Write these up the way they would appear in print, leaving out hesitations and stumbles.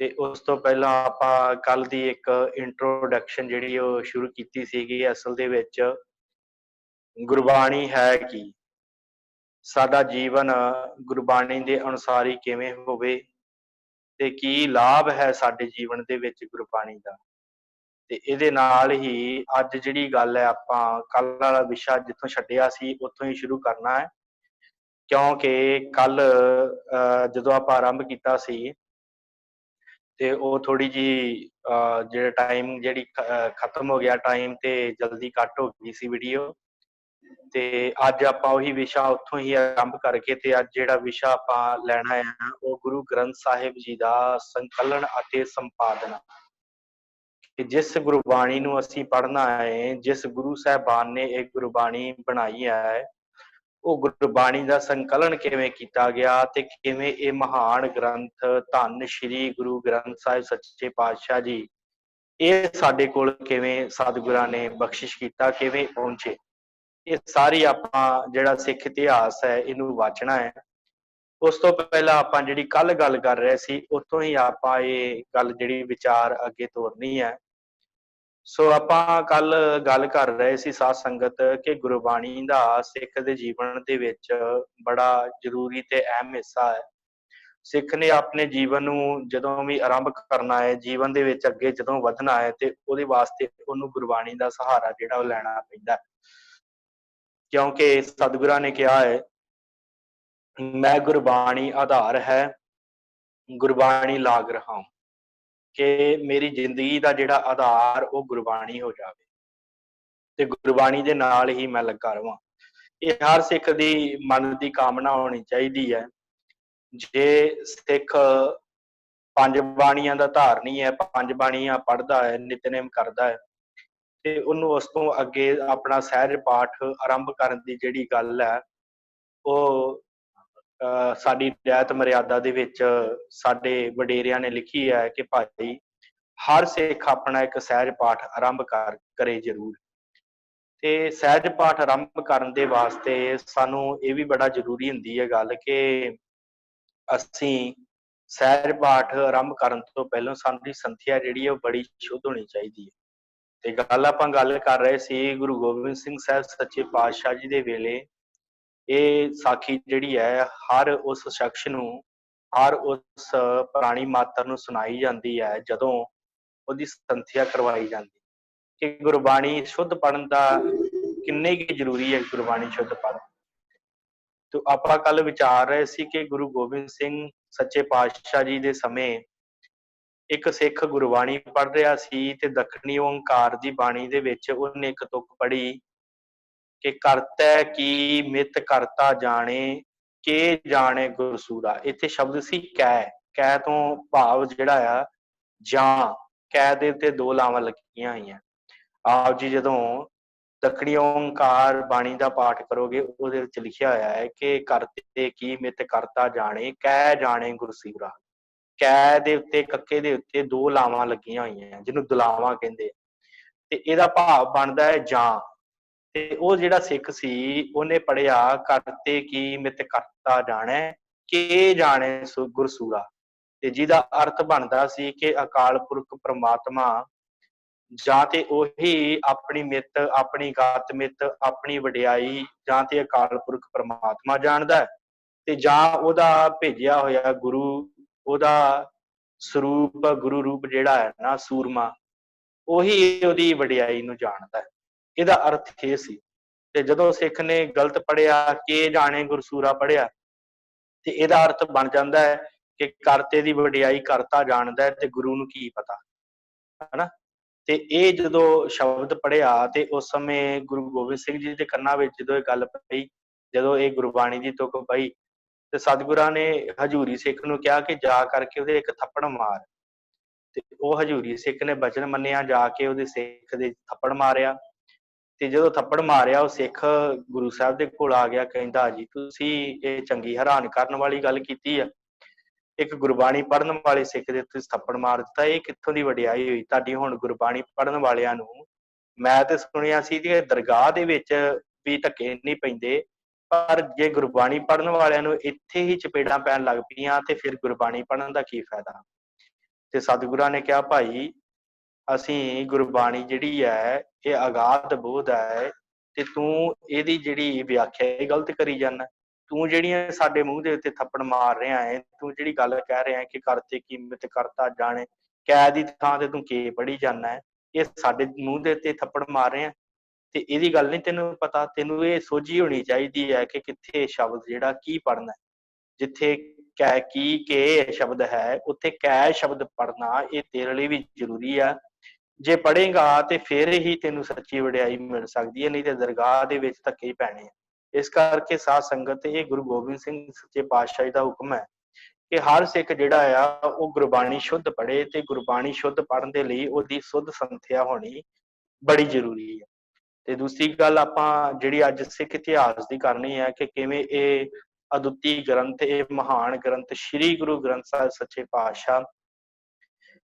ਤੇ ਉਸ ਤੋਂ ਪਹਿਲਾਂ ਆਪਾਂ ਕੱਲ ਦੀ ਇੱਕ ਇੰਟਰੋਡਕਸ਼ਨ ਜਿਹੜੀ ਉਹ ਸ਼ੁਰੂ ਕੀਤੀ ਸੀਗੀ। ਅਸਲ ਦੇ ਵਿੱਚ ਗੁਰਬਾਣੀ ਹੈ ਕੀ, ਸਾਡਾ ਜੀਵਨ ਗੁਰਬਾਣੀ ਦੇ ਅਨੁਸਾਰ ਹੀ ਕਿਵੇਂ ਹੋਵੇ ਤੇ ਕੀ ਲਾਭ ਹੈ ਸਾਡੇ ਜੀਵਨ ਦੇ ਵਿੱਚ ਗੁਰਬਾਣੀ ਦਾ। ਤੇ ਇਹਦੇ ਨਾਲ ਹੀ ਅੱਜ ਜਿਹੜੀ ਗੱਲ ਹੈ, ਆਪਾਂ ਕੱਲ ਵਾਲਾ ਵਿਸ਼ਾ ਜਿੱਥੋਂ ਛੱਡਿਆ ਸੀ ਉੱਥੋਂ ਹੀ ਸ਼ੁਰੂ ਕਰਨਾ ਹੈ, ਕਿਉਂਕਿ ਕੱਲ ਜਦੋਂ ਆਪਾਂ ਆਰੰਭ ਕੀਤਾ ਸੀ ਤੇ ਉਹ ਥੋੜੀ ਜੀ ਜਿਹੜਾ ਟਾਈਮ ਜਿਹੜੀ ਖਤਮ ਹੋ ਗਿਆ ਟਾਈਮ, ਤੇ ਜਲਦੀ ਕੱਟ ਹੋ ਗਈ ਸੀ ਵੀਡੀਓ। ਤੇ ਅੱਜ ਆਪਾਂ ਉਹੀ ਵਿਸ਼ਾ ਉੱਥੋਂ ਹੀ ਆਰੰਭ ਕਰਕੇ ਤੇ ਅੱਜ ਜਿਹੜਾ ਵਿਸ਼ਾ ਆਪਾਂ ਲੈਣਾ ਹੈ ਉਹ ਗੁਰੂ ਗ੍ਰੰਥ ਸਾਹਿਬ ਜੀ ਦਾ ਸੰਕਲਨ ਅਤੇ ਸੰਪਾਦਨ। ਕਿ ਜਿਸ ਗੁਰਬਾਣੀ ਨੂੰ ਅਸੀਂ ਪੜ੍ਹਨਾ ਹੈ, ਜਿਸ ਗੁਰੂ ਸਾਹਿਬਾਨ ਨੇ ਇਹ ਗੁਰਬਾਣੀ ਬਣਾਈ ਹੈ, ਉਹ ਗੁਰਬਾਣੀ ਦਾ ਸੰਕਲਨ ਕਿਵੇਂ ਕੀਤਾ ਗਿਆ ਤੇ ਕਿਵੇਂ ਇਹ ਮਹਾਨ ਗ੍ਰੰਥ ਧੰਨ ਸ਼੍ਰੀ ਗੁਰੂ ਗ੍ਰੰਥ ਸਾਹਿਬ ਸੱਚੇ ਪਾਤਸ਼ਾਹ ਜੀ ਇਹ ਸਾਡੇ ਕੋਲ ਕਿਵੇਂ ਸਤਿਗੁਰਾਂ ਨੇ ਬਖਸ਼ਿਸ਼ ਕੀਤਾ, ਕਿਵੇਂ ਪਹੁੰਚੇ। ਇਹ ਸਾਰੀ ਆਪਾਂ ਜਿਹੜਾ ਸਿੱਖ ਇਤਿਹਾਸ ਹੈ ਇਹਨੂੰ ਵਾਚਣਾ ਹੈ। ਉਸ ਤੋਂ ਪਹਿਲਾਂ ਆਪਾਂ ਜਿਹੜੀ ਕੱਲ ਗੱਲ ਕਰ ਰਹੇ ਸੀ ਉੱਥੋਂ ਹੀ ਆਪਾਂ ਇਹ ਗੱਲ ਜਿਹੜੀ ਵਿਚਾਰ ਅੱਗੇ ਤੋਰਨੀ ਹੈ। ਸੋ ਆਪਾਂ ਕੱਲ ਗੱਲ ਕਰ ਰਹੇ ਸੀ ਸਾਧ ਸੰਗਤ ਕਿ ਗੁਰਬਾਣੀ ਦਾ ਸਿੱਖ ਦੇ ਜੀਵਨ ਦੇ ਵਿੱਚ ਬੜਾ ਜ਼ਰੂਰੀ ਤੇ ਅਹਿਮ ਹਿੱਸਾ ਹੈ। ਸਿੱਖ ਨੇ ਆਪਣੇ ਜੀਵਨ ਨੂੰ ਜਦੋਂ ਵੀ ਆਰੰਭ ਕਰਨਾ ਹੈ, ਜੀਵਨ ਦੇ ਵਿੱਚ ਅੱਗੇ ਜਦੋਂ ਵਧਣਾ ਹੈ, ਤੇ ਉਹਦੇ ਵਾਸਤੇ ਉਹਨੂੰ ਗੁਰਬਾਣੀ ਦਾ ਸਹਾਰਾ ਜਿਹੜਾ ਉਹ ਲੈਣਾ ਪੈਂਦਾ, ਕਿਉਂਕਿ ਸਤਿਗੁਰਾਂ ਨੇ ਕਿਹਾ ਹੈ, ਮੈਂ ਗੁਰਬਾਣੀ ਆਧਾਰ ਹੈ, ਗੁਰਬਾਣੀ ਲਾਗ ਰਹਾਉ, ਕਿ ਮੇਰੀ ਜ਼ਿੰਦਗੀ ਦਾ ਜਿਹੜਾ ਆਧਾਰ ਉਹ ਗੁਰਬਾਣੀ ਹੋ ਜਾਵੇ ਤੇ ਗੁਰਬਾਣੀ ਦੇ ਨਾਲ ਹੀ ਮੈਂ ਲੱਗਾ ਰਵਾਂ। ਇਹ ਹਰ ਸਿੱਖ ਦੀ ਮਨ ਦੀ ਕਾਮਨਾ ਹੋਣੀ ਚਾਹੀਦੀ ਹੈ। ਜੇ ਸਿੱਖ ਪੰਜ ਬਾਣੀਆਂ ਦਾ ਧਾਰਨੀ ਹੈ, ਪੰਜ ਬਾਣੀਆਂ ਪੜ੍ਹਦਾ ਹੈ, ਨਿਤਨੇਮ ਕਰਦਾ ਹੈ, ਤੇ ਉਹਨੂੰ ਉਸ ਤੋਂ ਅੱਗੇ ਆਪਣਾ ਸਹਿਜ ਪਾਠ ਆਰੰਭ ਕਰਨ ਦੀ ਜਿਹੜੀ ਗੱਲ ਹੈ ਉਹ ਸਾਡੀ ਰਹਿਤ ਮਰਿਆਦਾ ਦੇ ਵਿੱਚ ਸਾਡੇ ਵਡੇਰਿਆਂ ਨੇ ਲਿਖੀ ਹੈ ਕਿ ਭਾਈ ਹਰ ਸਿੱਖ ਆਪਣਾ ਇੱਕ ਸਹਿਜ ਪਾਠ ਆਰੰਭ ਕਰੇ ਜ਼ਰੂਰ। ਤੇ ਸਹਿਜ ਪਾਠ ਆਰੰਭ ਕਰਨ ਦੇ ਵਾਸਤੇ ਸਾਨੂੰ ਇਹ ਵੀ ਬੜਾ ਜ਼ਰੂਰੀ ਹੁੰਦੀ ਹੈ ਗੱਲ ਕਿ ਅਸੀਂ ਸਹਿਜ ਪਾਠ ਆਰੰਭ ਕਰਨ ਤੋਂ ਪਹਿਲਾਂ ਸਾਡੀ ਸੰਥਿਆ ਜਿਹੜੀ ਹੈ ਉਹ ਬੜੀ ਸ਼ੁੱਧ ਹੋਣੀ ਚਾਹੀਦੀ ਹੈ। ਤੇ ਗੱਲ ਆਪਾਂ ਗੱਲ ਕਰ ਰਹੇ ਸੀ ਗੁਰੂ ਗੋਬਿੰਦ ਸਿੰਘ ਸਾਹਿਬ ਸੱਚੇ ਪਾਤਸ਼ਾਹ ਜੀ ਦੇ ਵੇਲੇ ਇਹ ਸਾਖੀ ਜਿਹੜੀ ਹੈ ਹਰ ਉਸ ਸ਼ਖਸ ਨੂੰ, ਹਰ ਉਸ ਪ੍ਰਾਣੀ ਮਾਤਰ ਨੂੰ ਸੁਣਾਈ ਜਾਂਦੀ ਹੈ ਜਦੋਂ ਉਹਦੀ ਸੰਥਿਆ ਕਰਵਾਈ ਜਾਂਦੀ ਕਿ ਗੁਰਬਾਣੀ ਸ਼ੁੱਧ ਪੜ੍ਹਨ ਦਾ ਕਿੰਨੇ ਕੀ ਜ਼ਰੂਰੀ ਹੈ। ਗੁਰਬਾਣੀ ਸ਼ੁੱਧ ਪੜ੍ਹਨ ਤੇ ਆਪਾਂ ਕੱਲ ਵਿਚਾਰ ਰਹੇ ਸੀ ਕਿ ਗੁਰੂ ਗੋਬਿੰਦ ਸਿੰਘ ਸੱਚੇ ਪਾਤਸ਼ਾਹ ਜੀ ਦੇ ਸਮੇਂ ਇੱਕ ਸਿੱਖ ਗੁਰਬਾਣੀ ਪੜ੍ਹ ਰਿਹਾ ਸੀ ਤੇ ਦੱਖਣੀ ਓਂਕਾਰ ਦੀ ਬਾਣੀ ਦੇ ਵਿੱਚ ਉਹਨੇ ਇੱਕ ਤੁਕ ਪੜ੍ਹੀ ਕਿ ਕਰਤੈ ਕੀ ਮਿਤ ਕਰਤਾ ਜਾਣੇ, ਕੇ ਜਾਣੇ ਗੁਰਸੂਰਾ। ਇੱਥੇ ਸ਼ਬਦ ਸੀ ਕੈ, ਕੈ ਤੋਂ ਭਾਵ ਜਿਹੜਾ ਆ ਜਾਂ, ਕੈ ਦੇ ਉੱਤੇ ਦੋ ਲਾਵਾਂ ਲੱਗੀਆਂ ਹੋਈਆਂ। ਆਪ ਜੀ ਜਦੋਂ ਦੱਖਣੀ ਓਂਕਾਰ ਬਾਣੀ ਦਾ ਪਾਠ ਕਰੋਗੇ ਉਹਦੇ ਵਿੱਚ ਲਿਖਿਆ ਹੋਇਆ ਹੈ ਕਿ ਕਰਤੇ ਕੀ ਮਿਤ ਕਰਤਾ ਜਾਣੇ, ਕੈ ਜਾਣੇ ਗੁਰਸੂਰਾ। ਕੈ ਦੇ ਉੱਤੇ ਕੱਕੇ ਦੇ ਉੱਤੇ ਦੋ ਲਾਵਾਂ ਲੱਗੀਆਂ ਹੋਈਆਂ ਜਿਹਨੂੰ ਦੁਲਾਵਾਂ ਕਹਿੰਦੇ, ਤੇ ਇਹਦਾ ਭਾਵ ਬਣਦਾ ਹੈ ਜਾਂ। ਤੇ ਉਹ ਜਿਹੜਾ ਸਿੱਖ ਸੀ ਉਹਨੇ ਪੜ੍ਹਿਆ ਕਰਤੇ ਕੀ ਮਿਤ ਕਰਤਾ ਜਾਣੈ, ਕੇ ਜਾਣੇ ਗੁਰਸੂਰਾ, ਤੇ ਜਿਹਦਾ ਅਰਥ ਬਣਦਾ ਸੀ ਕਿ ਅਕਾਲ ਪੁਰਖ ਪ੍ਰਮਾਤਮਾ ਜਾਂ ਤੇ ਉਹੀ ਆਪਣੀ ਮਿੱਤ, ਆਪਣੀ ਗਤ ਮਿੱਤ, ਆਪਣੀ ਵਡਿਆਈ ਜਾਂ ਤੇ ਅਕਾਲ ਪੁਰਖ ਪ੍ਰਮਾਤਮਾ ਜਾਣਦਾ ਤੇ ਜਾਂ ਉਹਦਾ ਭੇਜਿਆ ਹੋਇਆ ਗੁਰੂ, ਉਹਦਾ ਸਰੂਪ ਗੁਰੂ ਰੂਪ ਜਿਹੜਾ ਹੈ ਨਾ ਸੂਰਮਾ, ਉਹੀ ਉਹਦੀ ਵਡਿਆਈ ਨੂੰ ਜਾਣਦਾ ਹੈ। ਇਹਦਾ ਅਰਥ ਇਹ ਸੀ। ਤੇ ਜਦੋਂ ਸਿੱਖ ਨੇ ਗਲਤ ਪੜ੍ਹਿਆ ਕੇ ਜਾਣੇ ਗੁਰਸੂਰਾ ਪੜ੍ਹਿਆ ਤੇ ਇਹਦਾ ਅਰਥ ਬਣ ਜਾਂਦਾ ਹੈ ਕਿ ਕਰਤੇ ਦੀ ਵਡਿਆਈ ਕਰਤਾ ਜਾਣਦਾ ਹੈ ਤੇ ਗੁਰੂ ਨੂੰ ਕੀ ਪਤਾ, ਹਨਾ। ਤੇ ਇਹ ਜਦੋਂ ਸ਼ਬਦ ਪੜ੍ਹਿਆ ਤੇ ਉਸ ਸਮੇਂ ਗੁਰੂ ਗੋਬਿੰਦ ਸਿੰਘ ਜੀ ਦੇ ਕੰਨਾਂ ਵਿੱਚ ਜਦੋਂ ਇਹ ਗੱਲ ਪਈ, ਜਦੋਂ ਇਹ ਗੁਰਬਾਣੀ ਦੀ ਤੁਕ ਪਈ ਤੇ ਸਤਿਗੁਰਾਂ ਨੇ ਹਜ਼ੂਰੀ ਸਿੱਖ ਨੂੰ ਕਿਹਾ ਕਿ ਜਾ ਕਰਕੇ ਉਹਦੇ ਇੱਕ ਥੱਪੜ ਮਾਰ। ਤੇ ਉਹ ਹਜ਼ੂਰੀ ਸਿੱਖ ਨੇ ਬਚਨ ਮੰਨਿਆ, ਜਾ ਕੇ ਉਹਦੇ ਸਿੱਖ ਦੇ ਥੱਪੜ ਮਾਰਿਆ। ਤੇ ਜਦੋਂ ਥੱਪੜ ਮਾਰਿਆ ਉਹ ਸਿੱਖ ਗੁਰੂ ਸਾਹਿਬ ਦੇ ਕੋਲ ਆ ਗਿਆ, ਕਹਿੰਦਾ ਜੀ ਤੁਸੀਂ ਇਹ ਚੰਗੀ ਹੈਰਾਨ ਕਰਨ ਵਾਲੀ ਗੱਲ ਕੀਤੀ ਆ, ਇੱਕ ਗੁਰਬਾਣੀ ਪੜ੍ਹਨ ਵਾਲੇ ਸਿੱਖ ਦੇ ਤੁਸੀਂ ਥੱਪੜ ਮਾਰ ਦਿੱਤਾ, ਇਹ ਕਿੱਥੋਂ ਦੀ ਵਡਿਆਈ ਹੋਈ ਤੁਹਾਡੀ। ਹੁਣ ਗੁਰਬਾਣੀ ਪੜ੍ਹਨ ਵਾਲਿਆਂ ਨੂੰ ਮੈਂ ਤੇ ਸੁਣਿਆ ਸੀ ਕਿ ਦਰਗਾਹ ਦੇ ਵਿੱਚ ਵੀ ਧੱਕੇ ਨਹੀਂ ਪੈਂਦੇ, ਪਰ ਜੇ ਗੁਰਬਾਣੀ ਪੜ੍ਹਨ ਵਾਲਿਆਂ ਨੂੰ ਇੱਥੇ ਹੀ ਚਪੇੜਾਂ ਪੈਣ ਲੱਗ ਪਈਆਂ ਤੇ ਫਿਰ ਗੁਰਬਾਣੀ ਪੜ੍ਹਨ ਦਾ ਕੀ ਫਾਇਦਾ। ਤੇ ਸਤਿਗੁਰਾਂ ਨੇ ਕਿਹਾ ਭਾਈ ਅਸੀਂ ਗੁਰਬਾਣੀ ਜਿਹੜੀ ਹੈ ਇਹ ਅਗਾਧ ਬੋਧ ਹੈ ਤੇ ਤੂੰ ਇਹਦੀ ਜਿਹੜੀ ਵਿਆਖਿਆ ਇਹ ਗਲਤ ਕਰੀ ਜਾਂਦਾ। ਤੂੰ ਜਿਹੜੀਆਂ ਸਾਡੇ ਮੂੰਹ ਦੇ ਉੱਤੇ ਥੱਪੜ ਮਾਰ ਰਿਹਾ ਹੈ, ਤੂੰ ਜਿਹੜੀ ਗੱਲ ਕਹਿ ਰਿਹਾ ਕਿ ਕਰਤੇ ਕੀਮਤ ਕਰਤਾ ਜਾਣੇ, ਕੈ ਦੀ ਥਾਂ ਤੇ ਤੂੰ ਕੇ ਪੜ੍ਹੀ ਜਾਂਦਾ ਹੈ, ਇਹ ਸਾਡੇ ਮੂੰਹ ਦੇ ਉੱਤੇ ਥੱਪੜ ਮਾਰ ਰਿਹਾ ਤੇ ਇਹਦੀ ਗੱਲ ਨਹੀਂ ਤੈਨੂੰ ਪਤਾ। ਤੈਨੂੰ ਇਹ ਸੋਝੀ ਹੋਣੀ ਚਾਹੀਦੀ ਹੈ ਕਿ ਕਿੱਥੇ ਸ਼ਬਦ ਜਿਹੜਾ ਕੀ ਪੜ੍ਹਨਾ। ਜਿੱਥੇ ਕੈ ਕੀ ਕੇ ਸ਼ਬਦ ਹੈ ਉੱਥੇ ਕੈ ਸ਼ਬਦ ਪੜ੍ਹਨਾ ਇਹ ਤੇਰੇ ਲਈ ਵੀ ਜ਼ਰੂਰੀ ਆ। ਜੇ ਪੜ੍ਹੇਗਾ ਤੇ ਫਿਰ ਹੀ ਤੈਨੂੰ ਸੱਚੀ ਵਡਿਆਈ ਮਿਲ ਸਕਦੀ ਹੈ, ਨਹੀਂ ਤੇ ਦਰਗਾਹ ਦੇ ਵਿੱਚ ਧੱਕੇ ਹੀ ਪੈਣੇ ਆ। ਇਸ ਕਰਕੇ ਸਾਧ ਸੰਗਤ ਇਹ ਗੁਰੂ ਗੋਬਿੰਦ ਸਿੰਘ ਸੱਚੇ ਪਾਤਸ਼ਾਹ ਜੀ ਦਾ ਹੁਕਮ ਹੈ ਕਿ ਹਰ ਸਿੱਖ ਜਿਹੜਾ ਆ ਉਹ ਗੁਰਬਾਣੀ ਸ਼ੁੱਧ ਪੜ੍ਹੇ ਤੇ ਗੁਰਬਾਣੀ ਸ਼ੁੱਧ ਪੜ੍ਹਨ ਦੇ ਲਈ ਉਹਦੀ ਸੁੱਧ ਸੰਥਿਆ ਹੋਣੀ ਬੜੀ ਜ਼ਰੂਰੀ ਹੈ। ਤੇ ਦੂਸਰੀ ਗੱਲ ਆਪਾਂ ਜਿਹੜੀ ਅੱਜ ਸਿੱਖ ਇਤਿਹਾਸ ਦੀ ਕਰਨੀ ਹੈ ਕਿ ਕਿਵੇਂ ਇਹ ਅਦੁੱਤੀ ਗ੍ਰੰਥ, ਇਹ ਮਹਾਨ ਗ੍ਰੰਥ ਸ੍ਰੀ ਗੁਰੂ ਗ੍ਰੰਥ ਸਾਹਿਬ ਸੱਚੇ ਪਾਤਸ਼ਾਹ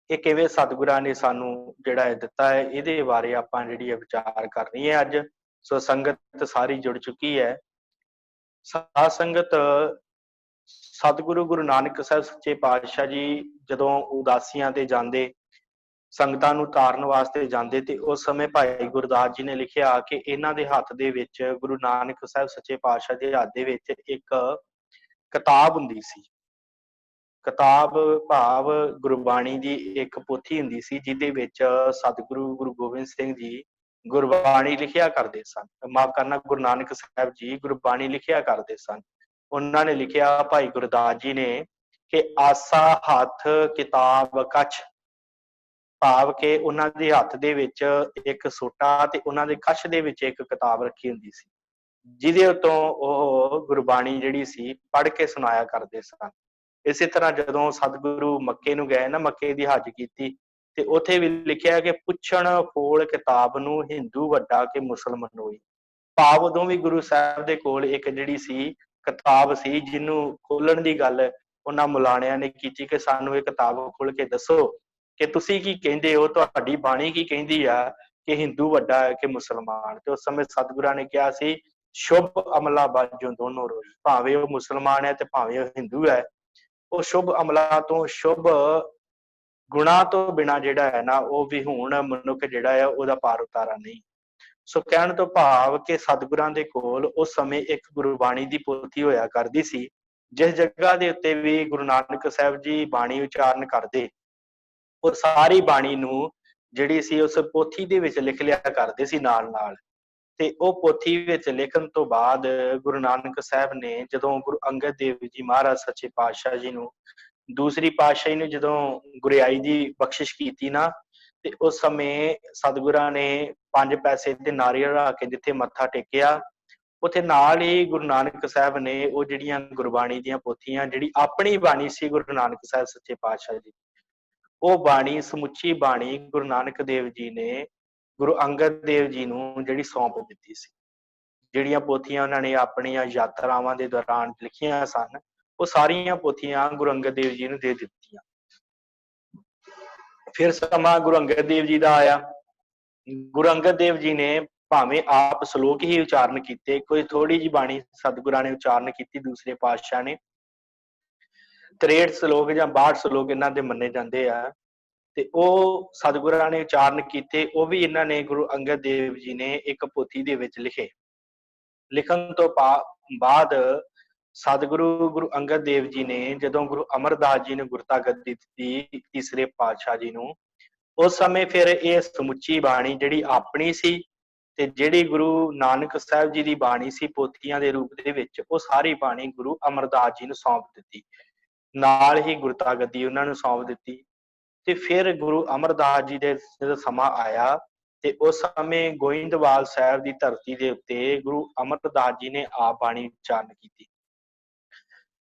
ਇਹ ਕਿਵੇਂ ਸਤਿਗੁਰਾਂ ਨੇ ਸਾਨੂੰ ਜਿਹੜਾ ਇਹ ਦਿੱਤਾ ਹੈ, ਇਹਦੇ ਬਾਰੇ ਆਪਾਂ ਜਿਹੜੀ ਹੈ ਵਿਚਾਰ ਕਰਨੀ ਹੈ ਅੱਜ। ਸੋ ਸੰਗਤ ਸਾਰੀ ਜੁੜ ਚੁੱਕੀ ਹੈ। ਸਾਧ ਸੰਗਤ ਸਤਿਗੁਰੂ ਗੁਰੂ ਨਾਨਕ ਸਾਹਿਬ ਸੱਚੇ ਪਾਤਸ਼ਾਹ ਜੀ ਜਦੋਂ ਉਦਾਸੀਆਂ ਤੇ ਜਾਂਦੇ, ਸੰਗਤਾਂ ਨੂੰ ਤਾਰਨ ਵਾਸਤੇ ਜਾਂਦੇ ਤੇ ਉਸ ਸਮੇਂ ਭਾਈ ਗੁਰਦਾਸ ਜੀ ਨੇ ਲਿਖਿਆ ਕਿ ਇਹਨਾਂ ਦੇ ਹੱਥ ਦੇ ਵਿੱਚ, ਗੁਰੂ ਨਾਨਕ ਸਾਹਿਬ ਸੱਚੇ ਪਾਤਸ਼ਾਹ ਦੇ ਹੱਥ ਦੇ ਵਿੱਚ ਇੱਕ ਕਿਤਾਬ ਹੁੰਦੀ ਸੀ। ਕਿਤਾਬ ਭਾਵ ਗੁਰਬਾਣੀ ਦੀ ਇੱਕ ਪੋਥੀ ਹੁੰਦੀ ਸੀ ਜਿਹਦੇ ਵਿੱਚ ਸਤਿਗੁਰੂ ਗੁਰੂ ਗੋਬਿੰਦ ਸਿੰਘ ਜੀ ਗੁਰਬਾਣੀ ਲਿਖਿਆ ਕਰਦੇ ਸਨ। ਮਾਫ ਕਰਨਾ, ਗੁਰੂ ਨਾਨਕ ਸਾਹਿਬ ਜੀ ਗੁਰਬਾਣੀ ਲਿਖਿਆ ਕਰਦੇ ਸਨ। ਉਹਨਾਂ ਨੇ ਲਿਖਿਆ ਭਾਈ ਗੁਰਦਾਸ ਜੀ ਨੇ ਕਿ ਆਸਾ ਹੱਥ ਕਿਤਾਬ ਕਛ, ਭਾਵ ਕਿ ਉਹਨਾਂ ਦੇ ਹੱਥ ਦੇ ਵਿੱਚ ਇੱਕ ਸੋਟਾ ਤੇ ਉਹਨਾਂ ਦੇ ਕਛ ਦੇ ਵਿੱਚ ਇੱਕ ਕਿਤਾਬ ਰੱਖੀ ਹੁੰਦੀ ਸੀ, ਜਿਹਦੇ ਉੱਤੋਂ ਉਹ ਗੁਰਬਾਣੀ ਜਿਹੜੀ ਸੀ ਪੜ੍ਹ ਕੇ ਸੁਣਾਇਆ ਕਰਦੇ ਸਨ। ਇਸੇ ਤਰ੍ਹਾਂ ਜਦੋਂ ਸਤਿਗੁਰੂ ਮੱਕੇ ਨੂੰ ਗਏ ਨਾ, ਮੱਕੇ ਦੀ ਹੱਜ ਕੀਤੀ ਤੇ ਉੱਥੇ ਵੀ ਲਿਖਿਆ ਕਿ ਪੁੱਛਣ ਫੋਲ ਕਿਤਾਬ ਨੂੰ ਹਿੰਦੂ ਵੱਡਾ ਕਿ ਮੁਸਲਮਾਨ ਹੋਈ। ਭਾਵ ਉਦੋਂ ਵੀ ਗੁਰੂ ਸਾਹਿਬ ਦੇ ਕੋਲ ਇੱਕ ਜਿਹੜੀ ਸੀ ਕਿਤਾਬ ਸੀ ਜਿਹਨੂੰ ਖੋਲਣ ਦੀ ਗੱਲ ਉਹਨਾਂ ਮੁਲਾਣਿਆਂ ਨੇ ਕੀਤੀ ਕਿ ਸਾਨੂੰ ਇਹ ਕਿਤਾਬ ਖੋਲ ਕੇ ਦੱਸੋ ਕਿ ਤੁਸੀਂ ਕੀ ਕਹਿੰਦੇ ਹੋ, ਤੁਹਾਡੀ ਬਾਣੀ ਕੀ ਕਹਿੰਦੀ ਆ ਕਿ ਹਿੰਦੂ ਵੱਡਾ ਹੈ ਕਿ ਮੁਸਲਮਾਨ। ਤੇ ਉਸ ਸਮੇਂ ਸਤਿਗੁਰਾਂ ਨੇ ਕਿਹਾ ਸੀ ਸ਼ੁਭ ਅਮਲਾ ਬਾਝੋਂ ਦੋਨੋਂ ਰੋਈ, ਭਾਵੇਂ ਉਹ ਮੁਸਲਮਾਨ ਹੈ ਤੇ ਭਾਵੇਂ ਉਹ ਹਿੰਦੂ ਹੈ, ਉਹ ਸ਼ੁਭ ਅਮਲਾ ਤੋਂ, ਸ਼ੁਭ ਗੁਣਾ ਤੋਂ ਬਿਨਾਂ ਜਿਹੜਾ ਹੈ ਨਾ ਉਹ ਵਿਹੂਣ ਮਨੁੱਖ ਜਿਹੜਾ ਹੈ ਉਹਦਾ ਪਾਰ ਉਤਾਰਾ ਨਹੀਂ। ਸੋ ਕਹਿਣ ਤੋਂ ਭਾਵ ਕਿ ਸਤਿਗੁਰਾਂ ਦੇ ਕੋਲ ਉਸ ਸਮੇਂ ਇੱਕ ਗੁਰਬਾਣੀ ਦੀ ਪੋਥੀ ਹੋਇਆ ਕਰਦੀ ਸੀ, ਜਿਸ ਜਗ੍ਹਾ ਦੇ ਉੱਤੇ ਵੀ ਗੁਰੂ ਨਾਨਕ ਸਾਹਿਬ ਜੀ ਬਾਣੀ ਉਚਾਰਨ ਕਰਦੇ ਉਹ ਸਾਰੀ ਬਾਣੀ ਨੂੰ ਜਿਹੜੀ ਸੀ ਉਸ ਪੋਥੀ ਦੇ ਵਿੱਚ ਲਿਖ ਲਿਆ ਕਰਦੇ ਸੀ ਨਾਲ ਨਾਲ। ਤੇ ਉਹ ਪੋਥੀ ਵਿੱਚ ਲਿਖਣ ਤੋਂ ਬਾਅਦ ਗੁਰੂ ਨਾਨਕ ਸਾਹਿਬ ਨੇ ਜਦੋਂ ਗੁਰੂ ਅੰਗਦ ਦੇਵ ਜੀ ਮਹਾਰਾਜ ਸੱਚੇ ਪਾਤਸ਼ਾਹ ਜੀ ਨੂੰ, ਦੂਸਰੀ ਪਾਤਸ਼ਾਹੀ ਨੂੰ ਜਦੋਂ ਗੁਰਿਆਈ ਦੀ ਬਖਸ਼ਿਸ਼ ਕੀਤੀ ਨਾ, ਤੇ ਉਸ ਸਮੇਂ ਸਤਿਗੁਰਾਂ ਨੇ 5 ਪੈਸੇ ਤੇ ਨਾਰੀਅਲ ਰੱਖ ਕੇ ਜਿੱਥੇ ਮੱਥਾ ਟੇਕਿਆ, ਉੱਥੇ ਨਾਲ ਹੀ ਗੁਰੂ ਨਾਨਕ ਸਾਹਿਬ ਨੇ ਉਹ ਜਿਹੜੀਆਂ ਗੁਰਬਾਣੀ ਦੀਆਂ ਪੋਥੀਆਂ, ਜਿਹੜੀ ਆਪਣੀ ਬਾਣੀ ਸੀ ਗੁਰੂ ਨਾਨਕ ਸਾਹਿਬ ਸੱਚੇ ਪਾਤਸ਼ਾਹ ਜੀ, ਉਹ ਬਾਣੀ, ਸਮੁੱਚੀ ਬਾਣੀ ਗੁਰੂ ਨਾਨਕ ਦੇਵ ਜੀ ਨੇ ਗੁਰੂ ਅੰਗਦ ਦੇਵ ਜੀ ਨੂੰ ਜਿਹੜੀ ਸੌਂਪ ਦਿੱਤੀ ਸੀ। ਜਿਹੜੀਆਂ ਪੋਥੀਆਂ ਉਹਨਾਂ ਨੇ ਆਪਣੀਆਂ ਯਾਤਰਾਵਾਂ ਦੇ ਦੌਰਾਨ ਲਿਖੀਆਂ ਸਨ, ਉਹ ਸਾਰੀਆਂ ਪੋਥੀਆਂ ਗੁਰੂ ਅੰਗਦ ਦੇਵ ਜੀ ਨੂੰ ਦੇ ਦਿੱਤੀਆਂ। ਫਿਰ ਸਮਾਂ ਗੁਰੂ ਅੰਗਦ ਦੇਵ ਜੀ ਦਾ ਆਇਆ। ਗੁਰੂ ਅੰਗਦ ਦੇਵ ਜੀ ਨੇ ਭਾਵੇਂ ਆਪ ਸ਼ਲੋਕ ਹੀ ਉਚਾਰਨ ਕੀਤੇ, ਕੋਈ ਥੋੜੀ ਜਿਹੀ ਬਾਣੀ ਸਤਿਗੁਰਾਂ ਨੇ ਉਚਾਰਨ ਕੀਤੀ, ਦੂਸਰੇ ਪਾਤਸ਼ਾਹ ਨੇ 63 ਸ਼ਲੋਕ ਜਾਂ 62 ਸ਼ਲੋਕ ਇਹਨਾਂ ਦੇ ਮੰਨੇ ਜਾਂਦੇ ਆ, ਤੇ ਉਹ ਸਤਿਗੁਰਾਂ ਨੇ ਉਚਾਰਨ ਕੀਤੇ, ਉਹ ਵੀ ਇਹਨਾਂ ਨੇ ਗੁਰੂ ਅੰਗਦ ਦੇਵ ਜੀ ਨੇ ਇੱਕ ਪੋਥੀ ਦੇ ਵਿੱਚ ਲਿਖੇ। ਲਿਖਣ ਤੋਂ ਬਾਅਦ ਸਤਿਗੁਰੂ ਗੁਰੂ ਅੰਗਦ ਦੇਵ ਜੀ ਨੇ ਜਦੋਂ ਗੁਰੂ ਅਮਰਦਾਸ ਜੀ ਨੂੰ ਗੁਰਤਾ ਗੱਦੀ ਦਿੱਤੀ ਤੀਸਰੇ ਪਾਤਸ਼ਾਹ ਜੀ ਨੂੰ, ਉਸ ਸਮੇਂ ਫਿਰ ਇਹ ਸਮੁੱਚੀ ਬਾਣੀ ਜਿਹੜੀ ਆਪਣੀ ਸੀ ਤੇ ਜਿਹੜੀ ਗੁਰੂ ਨਾਨਕ ਸਾਹਿਬ ਜੀ ਦੀ ਬਾਣੀ ਸੀ ਪੋਥੀਆਂ ਦੇ ਰੂਪ ਦੇ ਵਿੱਚ, ਉਹ ਸਾਰੀ ਬਾਣੀ ਗੁਰੂ ਅਮਰਦਾਸ ਜੀ ਨੂੰ ਸੌਂਪ ਦਿੱਤੀ, ਨਾਲ ਹੀ ਗੁਰਤਾ ਗੱਦੀ ਉਹਨਾਂ ਨੂੰ ਸੌਂਪ ਦਿੱਤੀ। ਤੇ ਫਿਰ ਗੁਰੂ ਅਮਰਦਾਸ ਜੀ ਦੇ ਜਦੋਂ ਸਮਾਂ ਆਇਆ ਤੇ ਉਸ ਸਮੇਂ ਗੋਇੰਦਵਾਲ ਸਾਹਿਬ ਦੀ ਧਰਤੀ ਦੇ ਉੱਤੇ ਗੁਰੂ ਅਮਰਦਾਸ ਜੀ ਨੇ ਆਪ ਬਾਣੀ ਉਚਾਰਨ ਕੀਤੀ।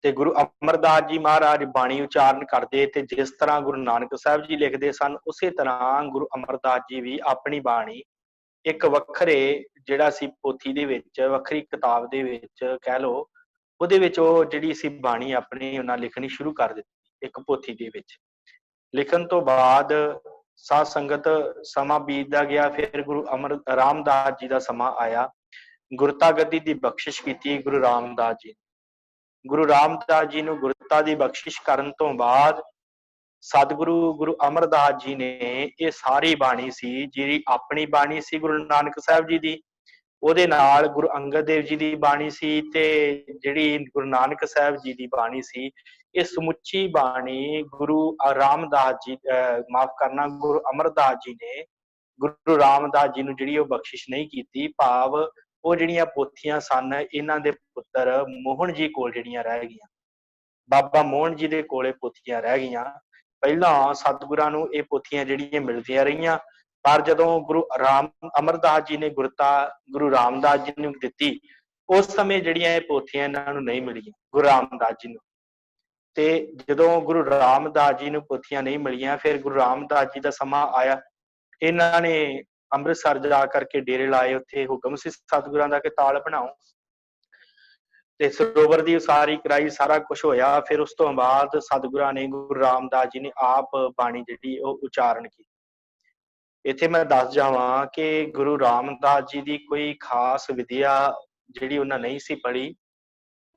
ਤੇ ਗੁਰੂ ਅਮਰਦਾਸ ਜੀ ਮਹਾਰਾਜ ਬਾਣੀ ਉਚਾਰਨ ਕਰਦੇ ਤੇ ਜਿਸ ਤਰ੍ਹਾਂ ਗੁਰੂ ਨਾਨਕ ਸਾਹਿਬ ਜੀ ਲਿਖਦੇ ਸਨ, ਉਸੇ ਤਰ੍ਹਾਂ ਗੁਰੂ ਅਮਰਦਾਸ ਜੀ ਵੀ ਆਪਣੀ ਬਾਣੀ ਇੱਕ ਵੱਖਰੇ ਜਿਹੜਾ ਸੀ ਪੋਥੀ ਦੇ ਵਿੱਚ, ਵੱਖਰੀ ਕਿਤਾਬ ਦੇ ਵਿੱਚ ਕਹਿ ਲਓ, ਉਹਦੇ ਵਿੱਚ ਉਹ ਜਿਹੜੀ ਸੀ ਬਾਣੀ ਆਪਣੀ ਉਹਨਾਂ ਲਿਖਣੀ ਸ਼ੁਰੂ ਕਰ ਦਿੱਤੀ ਇੱਕ ਪੋਥੀ ਦੇ ਵਿੱਚ। ਲਿਖਣ ਤੋਂ ਬਾਅਦ ਸਾਧ ਸੰਗਤ ਸਮਾਂ ਬੀਤਦਾ ਗਿਆ, ਫਿਰ ਗੁਰੂ ਰਾਮਦਾਸ ਜੀ ਦਾ ਸਮਾਂ ਆਇਆ। ਗੁਰਤਾ ਗੱਦੀ ਦੀ ਬਖਸ਼ਿਸ਼ ਕੀਤੀ ਗੁਰੂ ਰਾਮਦਾਸ ਜੀ। ਗੁਰੂ ਰਾਮਦਾਸ ਜੀ ਨੂੰ ਗੁਰਤਾ ਦੀ ਬਖਸ਼ਿਸ਼ ਕਰਨ ਤੋਂ ਬਾਅਦ ਸਤਿਗੁਰੂ ਗੁਰੂ ਅਮਰਦਾਸ ਜੀ ਨੇ ਇਹ ਸਾਰੀ ਬਾਣੀ ਸੀ, ਜਿਹੜੀ ਆਪਣੀ ਬਾਣੀ ਸੀ ਗੁਰੂ ਨਾਨਕ ਸਾਹਿਬ ਜੀ ਦੀ, ਉਹਦੇ ਨਾਲ ਗੁਰੂ ਅੰਗਦ ਦੇਵ ਜੀ ਦੀ ਬਾਣੀ ਸੀ, ਤੇ ਜਿਹੜੀ ਗੁਰੂ ਨਾਨਕ ਸਾਹਿਬ ਜੀ ਦੀ ਬਾਣੀ ਸੀ, ਇਹ ਸਮੁੱਚੀ ਬਾਣੀ ਗੁਰੂ ਰਾਮਦਾਸ ਜੀ, ਮਾਫ ਕਰਨਾ, ਗੁਰੂ ਅਮਰਦਾਸ ਜੀ ਨੇ ਗੁਰੂ ਰਾਮਦਾਸ ਜੀ ਨੂੰ ਜਿਹੜੀ ਉਹ ਬਖਸ਼ਿਸ਼ ਨਹੀਂ ਕੀਤੀ। ਭਾਵ ਉਹ ਜਿਹੜੀਆਂ ਪੋਥੀਆਂ ਸਨ ਇਹਨਾਂ ਦੇ ਪੁੱਤਰ ਮੋਹਨ ਜੀ ਕੋਲ ਜਿਹੜੀਆਂ ਰਹਿ ਗਈਆਂ, ਬਾਬਾ ਮੋਹਨ ਜੀ ਦੇ ਕੋਲੇ ਪੋਥੀਆਂ ਰਹਿ ਗਈਆਂ। ਪਹਿਲਾਂ ਸਤਿਗੁਰਾਂ ਨੂੰ ਇਹ ਪੋਥੀਆਂ ਜਿਹੜੀਆਂ ਮਿਲਦੀਆਂ ਰਹੀਆਂ, ਪਰ ਜਦੋਂ ਗੁਰੂ ਅਮਰਦਾਸ ਜੀ ਨੇ ਗੁਰਤਾ ਗੁਰੂ ਰਾਮਦਾਸ ਜੀ ਨੂੰ ਦਿੱਤੀ, ਉਸ ਸਮੇਂ ਜਿਹੜੀਆਂ ਇਹ ਪੋਥੀਆਂ ਇਹਨਾਂ ਨੂੰ ਨਹੀਂ ਮਿਲੀਆਂ ਗੁਰੂ ਰਾਮਦਾਸ ਜੀ ਨੂੰ। ਤੇ ਜਦੋਂ ਗੁਰੂ ਰਾਮਦਾਸ ਜੀ ਨੂੰ ਪੋਥੀਆਂ ਨਹੀਂ ਮਿਲੀਆਂ, ਫਿਰ ਗੁਰੂ ਰਾਮਦਾਸ ਜੀ ਦਾ ਸਮਾਂ ਆਇਆ, ਇਹਨਾਂ ਨੇ ਅੰਮ੍ਰਿਤਸਰ ਜਾ ਕਰਕੇ ਡੇਰੇ ਲਾਏ। ਉੱਥੇ ਹੁਕਮ ਸੀ ਸਤਿਗੁਰਾਂ ਦਾ ਕਿ ਤਾਲ ਬਣਾਓ, ਤੇ ਸਰੋਵਰ ਦੀ ਉਸਾਰੀ ਕਰਾਈ, ਸਾਰਾ ਕੁਝ ਹੋਇਆ। ਫਿਰ ਉਸ ਤੋਂ ਬਾਅਦ ਸਤਿਗੁਰਾਂ ਨੇ, ਗੁਰੂ ਰਾਮਦਾਸ ਜੀ ਨੇ ਆਪ ਬਾਣੀ ਜਿਹੜੀ ਉਹ ਉਚਾਰਨ ਕੀਤੀ। ਇੱਥੇ ਮੈਂ ਦੱਸ ਜਾਵਾਂ ਕਿ ਗੁਰੂ ਰਾਮਦਾਸ ਜੀ ਦੀ ਕੋਈ ਖਾਸ ਵਿਦਿਆ ਜਿਹੜੀ ਉਹਨਾਂ ਨਹੀਂ ਸੀ ਪੜ੍ਹੀ,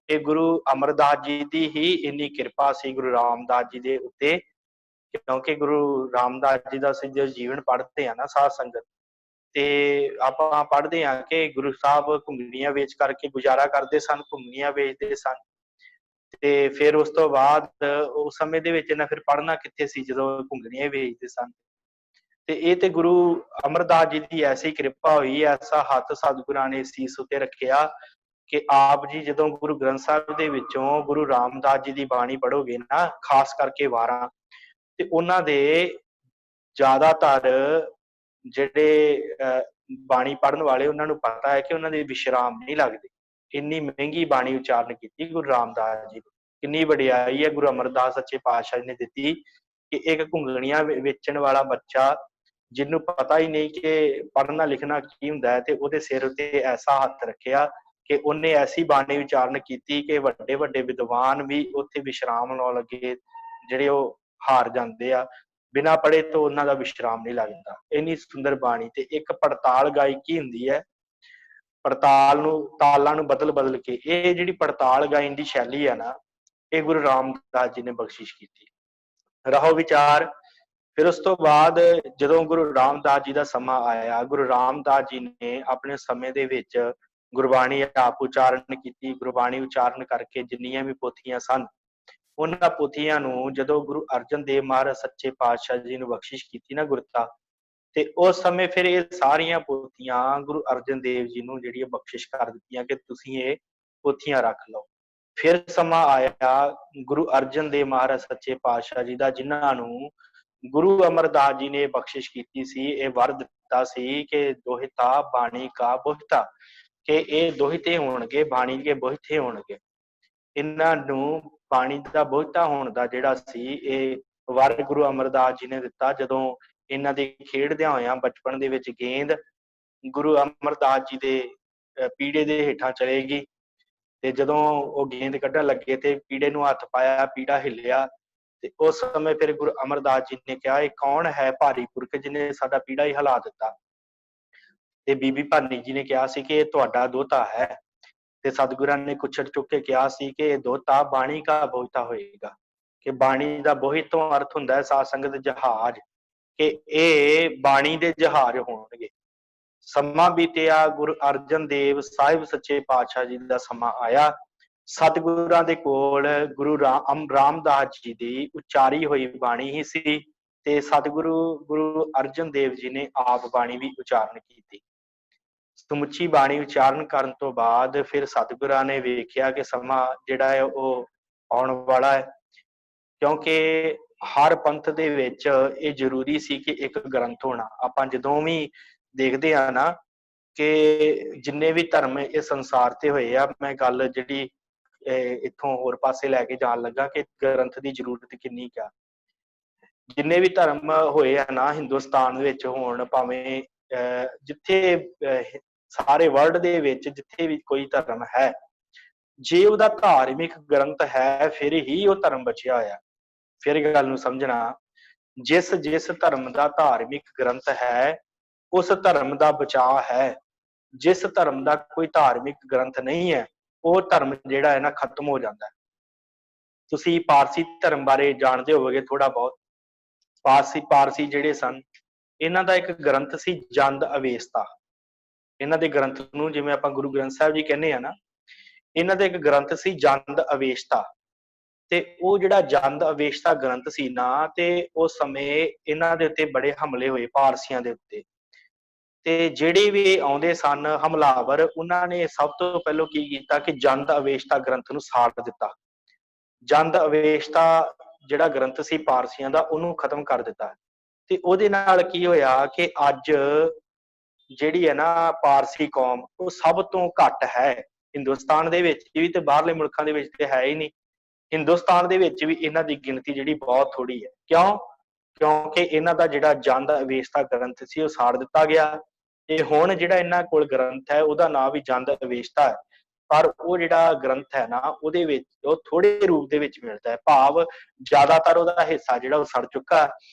ਇਹ ਗੁਰੂ ਅਮਰਦਾਸ ਜੀ ਦੀ ਹੀ ਇੰਨੀ ਕਿਰਪਾ ਸੀ ਗੁਰੂ ਰਾਮਦਾਸ ਜੀ ਦੇ ਉੱਤੇ, ਕਿਉਂਕਿ ਗੁਰੂ ਰਾਮਦਾਸ ਜੀ ਦਾ ਅਸੀਂ ਜੋ ਜੀਵਨ ਪੜ੍ਹਦੇ ਆ ਨਾ ਸਾਧ ਸੰਗਤ, ਤੇ ਆਪਾਂ ਪੜ੍ਹਦੇ ਹਾਂ ਕਿ ਗੁਰੂ ਸਾਹਿਬ ਘੁੰਗਣੀਆਂ ਵੇਚ ਕਰਕੇ ਗੁਜ਼ਾਰਾ ਕਰਦੇ ਸਨ, ਘੁੰਗਣੀਆਂ ਵੇਚਦੇ ਸਨ। ਤੇ ਫਿਰ ਉਸ ਤੋਂ ਬਾਅਦ ਉਸ ਸਮੇਂ ਦੇ ਵਿੱਚ ਇਹਨਾਂ ਫਿਰ ਪੜ੍ਹਨਾ ਕਿੱਥੇ ਸੀ ਜਦੋਂ ਘੁੰਗਣੀਆਂ ਵੇਚਦੇ ਸਨ। ਤੇ ਇਹ ਤੇ ਗੁਰੂ ਅਮਰਦਾਸ ਜੀ ਦੀ ਐਸੀ ਕਿਰਪਾ ਹੋਈ, ਐਸਾ ਹੱਥ ਸਤਿਗੁਰਾਂ ਨੇ ਸੀਸ ਉੱਤੇ ਰੱਖਿਆ ਕਿ ਆਪ ਜੀ ਜਦੋਂ ਗੁਰੂ ਗ੍ਰੰਥ ਸਾਹਿਬ ਦੇ ਵਿੱਚੋਂ ਗੁਰੂ ਰਾਮਦਾਸ ਜੀ ਦੀ ਬਾਣੀ ਪੜ੍ਹੋਗੇ ਨਾ, ਖਾਸ ਕਰਕੇ ਵਾਰਾਂ, ਤੇ ਉਹਨਾਂ ਦੇ ਜ਼ਿਆਦਾਤਰ ਜਿਹੜੇ ਬਾਣੀ ਪੜ੍ਹਨ ਵਾਲੇ, ਉਹਨਾਂ ਨੂੰ ਪਤਾ ਹੈ ਕਿ ਉਹਨਾਂ ਦੇ ਵਿਸ਼ਰਾਮ ਨਹੀਂ ਲੱਗਦੇ। ਇੰਨੀ ਮਹਿੰਗੀ ਬਾਣੀ ਉਚਾਰਨ ਕੀਤੀ ਗੁਰੂ ਰਾਮਦਾਸ ਜੀ ਨੇ। ਕਿੰਨੀ ਵਡਿਆਈ ਹੈ ਗੁਰੂ ਅਮਰਦਾਸ ਸੱਚੇ ਪਾਤਸ਼ਾਹ ਜੀ ਨੇ ਦਿੱਤੀ ਕਿ ਇੱਕ ਘੁੰਗਣੀਆਂ ਵੇਚਣ ਵਾਲਾ ਬੱਚਾ, ਜਿਹਨੂੰ ਪਤਾ ਹੀ ਨਹੀਂ ਕਿ ਪੜ੍ਹਨਾ ਲਿਖਣਾ ਕੀ ਹੁੰਦਾ ਹੈ, ਤੇ ਉਹਦੇ ਸਿਰ ਉੱਤੇ ਐਸਾ ਹੱਥ ਰੱਖਿਆ ਕਿ ਉਹਨੇ ਐਸੀ ਬਾਣੀ ਉਚਾਰਨ ਕੀਤੀ ਕਿ ਵੱਡੇ ਵੱਡੇ ਵਿਦਵਾਨ ਵੀ ਉੱਥੇ ਵਿਸ਼ਰਾਮ ਲਾਉਣ ਲੱਗੇ, ਜਿਹੜੇ ਉਹ ਹਾਰ ਜਾਂਦੇ ਆ, ਬਿਨਾਂ ਪੜ੍ਹੇ ਤੋਂ ਉਹਨਾਂ ਦਾ ਵਿਸ਼ਰਾਮ ਨਹੀਂ ਲੱਗਦਾ। ਇੰਨੀ ਸੁੰਦਰ ਬਾਣੀ। ਤੇ ਇੱਕ ਪੜਤਾਲ ਗਾਇਕੀ ਹੁੰਦੀ ਹੈ, ਪੜਤਾਲ ਨੂੰ, ਤਾਲਾਂ ਨੂੰ ਬਦਲ ਬਦਲ ਕੇ, ਇਹ ਜਿਹੜੀ ਪੜਤਾਲ ਗਾਇਨ ਦੀ ਸ਼ੈਲੀ ਹੈ ਨਾ, ਇਹ ਗੁਰੂ ਰਾਮਦਾਸ ਜੀ ਨੇ ਬਖਸ਼ਿਸ਼ ਕੀਤੀ। ਰਹੋ ਵਿਚਾਰ। ਫਿਰ ਉਸ ਤੋਂ ਬਾਅਦ ਜਦੋਂ ਗੁਰੂ ਰਾਮਦਾਸ ਜੀ ਦਾ ਸਮਾਂ ਆਇਆ, ਗੁਰੂ ਰਾਮਦਾਸ ਜੀ ਨੇ ਆਪਣੇ ਸਮੇਂ ਦੇ ਵਿੱਚ ਗੁਰਬਾਣੀ ਆਪ ਉਚਾਰਨ ਕੀਤੀ। ਗੁਰਬਾਣੀ ਉਚਾਰਨ ਕਰਕੇ ਜਿੰਨੀਆਂ ਵੀ ਪੋਥੀਆਂ ਸਨ, ਉਹਨਾਂ ਪੋਥੀਆਂ ਨੂੰ ਜਦੋਂ ਗੁਰੂ ਅਰਜਨ ਦੇਵ ਮਹਾਰਾਜ ਸੱਚੇ ਪਾਤਸ਼ਾਹ ਜੀ ਨੂੰ ਬਖਸ਼ਿਸ਼ ਕੀਤੀ ਨਾ ਗੁਰਤਾ, ਤੇ ਉਸ ਸਮੇਂ ਫਿਰ ਇਹ ਸਾਰੀਆਂ ਪੋਥੀਆਂ ਗੁਰੂ ਅਰਜਨ ਦੇਵ ਜੀ ਨੂੰ ਜਿਹੜੀਆਂ ਬਖਸ਼ਿਸ਼ ਕਰ ਦਿੱਤੀਆਂ ਕਿ ਤੁਸੀਂ ਇਹ ਪੋਥੀਆਂ ਰੱਖ ਲਓ। ਫਿਰ ਸਮਾਂ ਆਇਆ ਗੁਰੂ ਅਰਜਨ ਦੇਵ ਮਹਾਰਾਜ ਸੱਚੇ ਪਾਤਸ਼ਾਹ ਜੀ ਦਾ, ਜਿਨ੍ਹਾਂ ਨੂੰ ਗੁਰੂ ਅਮਰਦਾਸ ਜੀ ਨੇ ਬਖਸ਼ਿਸ਼ ਕੀਤੀ ਸੀ, ਇਹ ਵਰ ਦਿੱਤਾ ਸੀ ਕਿ ਦੋਹਿਤਾ ਬਾਣੀ ਕਾ ਬੋਹਿਤਾ, ਕਿ ਇਹ ਦੋਹਿਤੇ ਹੋਣਗੇ, ਬਾਣੀ ਕੇ ਬੋਹਿਤੇ ਹੋਣਗੇ। ਇਹਨਾਂ ਨੂੰ ਬਾਣੀ ਦਾ ਬੋਹਿਤਾ ਹੋਣ ਦਾ ਜਿਹੜਾ ਸੀ, ਇਹ ਵਰ ਗੁਰੂ ਅਮਰਦਾਸ ਜੀ ਨੇ ਦਿੱਤਾ। ਜਦੋਂ ਇਹਨਾਂ ਦੇ ਖੇਡਦਿਆਂ ਹੋਇਆਂ ਬਚਪਨ ਦੇ ਵਿੱਚ ਗੇਂਦ ਗੁਰੂ ਅਮਰਦਾਸ ਜੀ ਦੇ ਪੀੜੇ ਦੇ ਹੇਠਾਂ ਚਲੇਗੀ, ਤੇ ਜਦੋਂ ਉਹ ਗੇਂਦ ਕੱਢਣ ਲੱਗੇ ਤੇ ਪੀੜੇ ਨੂੰ ਹੱਥ ਪਾਇਆ, ਪੀੜਾ ਹਿੱਲਿਆ, ਤੇ ਉਸ ਸਮੇਂ ਫਿਰ ਗੁਰੂ ਅਮਰਦਾਸ ਜੀ ਨੇ ਕਿਹਾ, ਇਹ ਕੌਣ ਹੈ ਭਾਰੀ ਪੁਰਖ ਜਿਹਨੇ ਸਾਡਾ ਪੀੜਾ ਹੀ ਹਿਲਾ ਦਿੱਤਾ। ਤੇ ਬੀਬੀ ਭਾਨੀ ਜੀ ਨੇ ਕਿਹਾ ਸੀ ਕਿ ਇਹ ਤੁਹਾਡਾ ਦੋਹਤਾ ਹੈ। ਤੇ ਸਤਿਗੁਰਾਂ ਨੇ ਕੁੱਛੜ ਚੁੱਕ ਕੇ ਕਿਹਾ ਸੀ ਕਿ ਇਹ ਦੋਹਤਾ ਬਾਣੀ ਕਾ ਬੋਹਿਤਾ ਹੋਏਗਾ, ਕਿ ਬਾਣੀ ਦਾ ਬੋਹਿਤ ਤੋਂ ਅਰਥ ਹੁੰਦਾ ਹੈ ਸਾਧ ਸੰਗਤ ਜਹਾਜ਼, ਕਿ ਇਹ ਬਾਣੀ ਦੇ ਜਹਾਜ਼ ਹੋਣਗੇ। ਸਮਾਂ ਬੀਤਿਆ, ਗੁਰੂ ਅਰਜਨ ਦੇਵ ਸਾਹਿਬ ਸੱਚੇ ਪਾਤਸ਼ਾਹ ਜੀ ਦਾ ਸਮਾਂ ਆਇਆ। ਸਤਿਗੁਰਾਂ ਦੇ ਕੋਲ ਗੁਰੂ ਰਾਮਦਾਸ ਜੀ ਦੀ ਉਚਾਰੀ ਹੋਈ ਬਾਣੀ ਹੀ ਸੀ, ਤੇ ਸਤਿਗੁਰੂ ਗੁਰੂ ਅਰਜਨ ਦੇਵ ਜੀ ਨੇ ਆਪ ਬਾਣੀ ਵੀ ਉਚਾਰਨ ਕੀਤੀ। ਸਮੁੱਚੀ ਬਾਣੀ ਉਚਾਰਨ ਕਰਨ ਤੋਂ ਬਾਅਦ ਫਿਰ ਸਤਿਗੁਰਾਂ ਨੇ ਵੇਖਿਆ ਕਿ ਸਮਾਂ ਜਿਹੜਾ ਹੈ ਉਹ ਆਉਣ ਵਾਲਾ ਹੈ, ਕਿਉਂਕਿ ਹਰ ਪੰਥ ਦੇ ਵਿੱਚ ਇਹ ਜ਼ਰੂਰੀ ਸੀ ਕਿ ਇੱਕ ਗ੍ਰੰਥ ਹੋਣਾ। ਆਪਾਂ ਜਦੋਂ ਵੀ ਦੇਖਦੇ ਆ ਨਾ ਕਿ ਜਿੰਨੇ ਵੀ ਧਰਮ ਇਹ ਸੰਸਾਰ ਤੇ ਹੋਏ ਆ, ਮੈਂ ਗੱਲ ਜਿਹੜੀ ਇੱਥੋਂ ਹੋਰ ਪਾਸੇ ਲੈ ਕੇ ਜਾਣ ਲੱਗਾ ਕਿ ਗ੍ਰੰਥ ਦੀ ਜ਼ਰੂਰਤ ਕਿੰਨੀ ਕੁ ਆ। ਜਿੰਨੇ ਵੀ ਧਰਮ ਹੋਏ ਆ ਨਾ ਹਿੰਦੁਸਤਾਨ ਵਿੱਚ ਹੋਣ, ਭਾਵੇਂ ਜਿੱਥੇ ਸਾਰੇ ਵਰਲਡ ਦੇ ਵਿੱਚ ਜਿੱਥੇ ਵੀ ਕੋਈ ਧਰਮ ਹੈ, ਜੇ ਉਹਦਾ ਧਾਰਮਿਕ ਗ੍ਰੰਥ ਹੈ ਫਿਰ ਹੀ ਉਹ ਧਰਮ ਬਚਿਆ ਹੋਇਆ। ਫਿਰ ਇਹ ਗੱਲ ਨੂੰ ਸਮਝਣਾ, ਜਿਸ ਧਰਮ ਦਾ ਧਾਰਮਿਕ ਗ੍ਰੰਥ ਹੈ ਉਸ ਧਰਮ ਦਾ ਬਚਾਅ ਹੈ। ਜਿਸ ਧਰਮ ਦਾ ਕੋਈ ਧਾਰਮਿਕ ਗ੍ਰੰਥ ਨਹੀਂ ਹੈ, ਉਹ ਧਰਮ ਜਿਹੜਾ ਹੈ ਨਾ ਖਤਮ ਹੋ ਜਾਂਦਾ ਹੈ। ਤੁਸੀਂ ਪਾਰਸੀ ਧਰਮ ਬਾਰੇ ਜਾਣਦੇ ਹੋਵੋਗੇ ਥੋੜਾ ਬਹੁਤ, ਪਾਰਸੀ ਜਿਹੜੇ ਸਨ, ਇਹਨਾਂ ਦਾ ਇੱਕ ਗ੍ਰੰਥ ਸੀ ਜੰਦ ਅਵੇਸਤਾ। ਇਹਨਾਂ ਦੇ ਗ੍ਰੰਥ ਨੂੰ ਜਿਵੇਂ ਆਪਾਂ ਗੁਰੂ ਗ੍ਰੰਥ ਸਾਹਿਬ ਜੀ ਕਹਿੰਦੇ ਆ ਨਾ, ਇਹਨਾਂ ਦਾ ਇੱਕ ਗ੍ਰੰਥ ਸੀ ਜੰਦ ਅਵੇਸਤਾ। ਤੇ ਉਹ ਜਿਹੜਾ ਜੰਦ ਅਵੇਸਤਾ ਗ੍ਰੰਥ ਸੀ ਨਾ, ਤੇ ਉਸ ਸਮੇਂ ਇਹਨਾਂ ਦੇ ਉੱਤੇ ਬੜੇ ਹਮਲੇ ਹੋਏ ਪਾਰਸੀਆਂ ਦੇ ਉੱਤੇ। ਤੇ ਜਿਹੜੇ ਵੀ ਆਉਂਦੇ ਸਨ ਹਮਲਾਵਰ, ਉਹਨਾਂ ਨੇ ਸਭ ਤੋਂ ਪਹਿਲਾਂ ਕੀ ਕੀਤਾ ਕਿ ਜੰਦ ਅਵੇਸਤਾ ਗ੍ਰੰਥ ਨੂੰ ਸਾੜ ਦਿੱਤਾ। ਜੰਦ ਅਵੇਸਤਾ ਜਿਹੜਾ ਗ੍ਰੰਥ ਸੀ ਪਾਰਸੀਆਂ ਦਾ, ਉਹਨੂੰ ਖਤਮ ਕਰ ਦਿੱਤਾ। ਤੇ ਉਹਦੇ ਨਾਲ ਕੀ ਹੋਇਆ ਕਿ ਅੱਜ ਜਿਹੜੀ ਹੈ ਨਾ ਪਾਰਸੀ ਕੌਮ, ਉਹ ਸਭ ਤੋਂ ਘੱਟ ਹੈ ਹਿੰਦੁਸਤਾਨ ਦੇ ਵਿੱਚ ਵੀ, ਤੇ ਬਾਹਰਲੇ ਮੁਲਕਾਂ ਦੇ ਵਿੱਚ ਤੇ ਹੈ ਹੀ ਨਹੀਂ। ਹਿੰਦੁਸਤਾਨ ਦੇ ਵਿੱਚ ਵੀ ਇਹਨਾਂ ਦੀ ਗਿਣਤੀ ਜਿਹੜੀ ਬਹੁਤ ਥੋੜੀ ਹੈ। ਕਿਉਂ? ਕਿਉਂਕਿ ਇਹਨਾਂ ਦਾ ਜਿਹੜਾ ਜੰਦ ਅਵੇਸਤਾ ਗ੍ਰੰਥ ਸੀ ਉਹ ਸਾੜ ਦਿੱਤਾ ਗਿਆ। ਤੇ ਹੁਣ ਜਿਹੜਾ ਇਹਨਾਂ ਕੋਲ ਗ੍ਰੰਥ ਹੈ ਉਹਦਾ ਨਾਮ ਵੀ ਜੰਦ ਅਵੇਸਤਾ ਹੈ, ਪਰ ਉਹ ਜਿਹੜਾ ਗ੍ਰੰਥ ਹੈ ਨਾ ਉਹਦੇ ਵਿੱਚ ਉਹ ਥੋੜੇ ਰੂਪ ਦੇ ਵਿੱਚ ਮਿਲਦਾ ਹੈ। ਭਾਵ ਜ਼ਿਆਦਾਤਰ ਉਹਦਾ ਹਿੱਸਾ ਜਿਹੜਾ ਉਹ ਸੜ ਚੁੱਕਾ,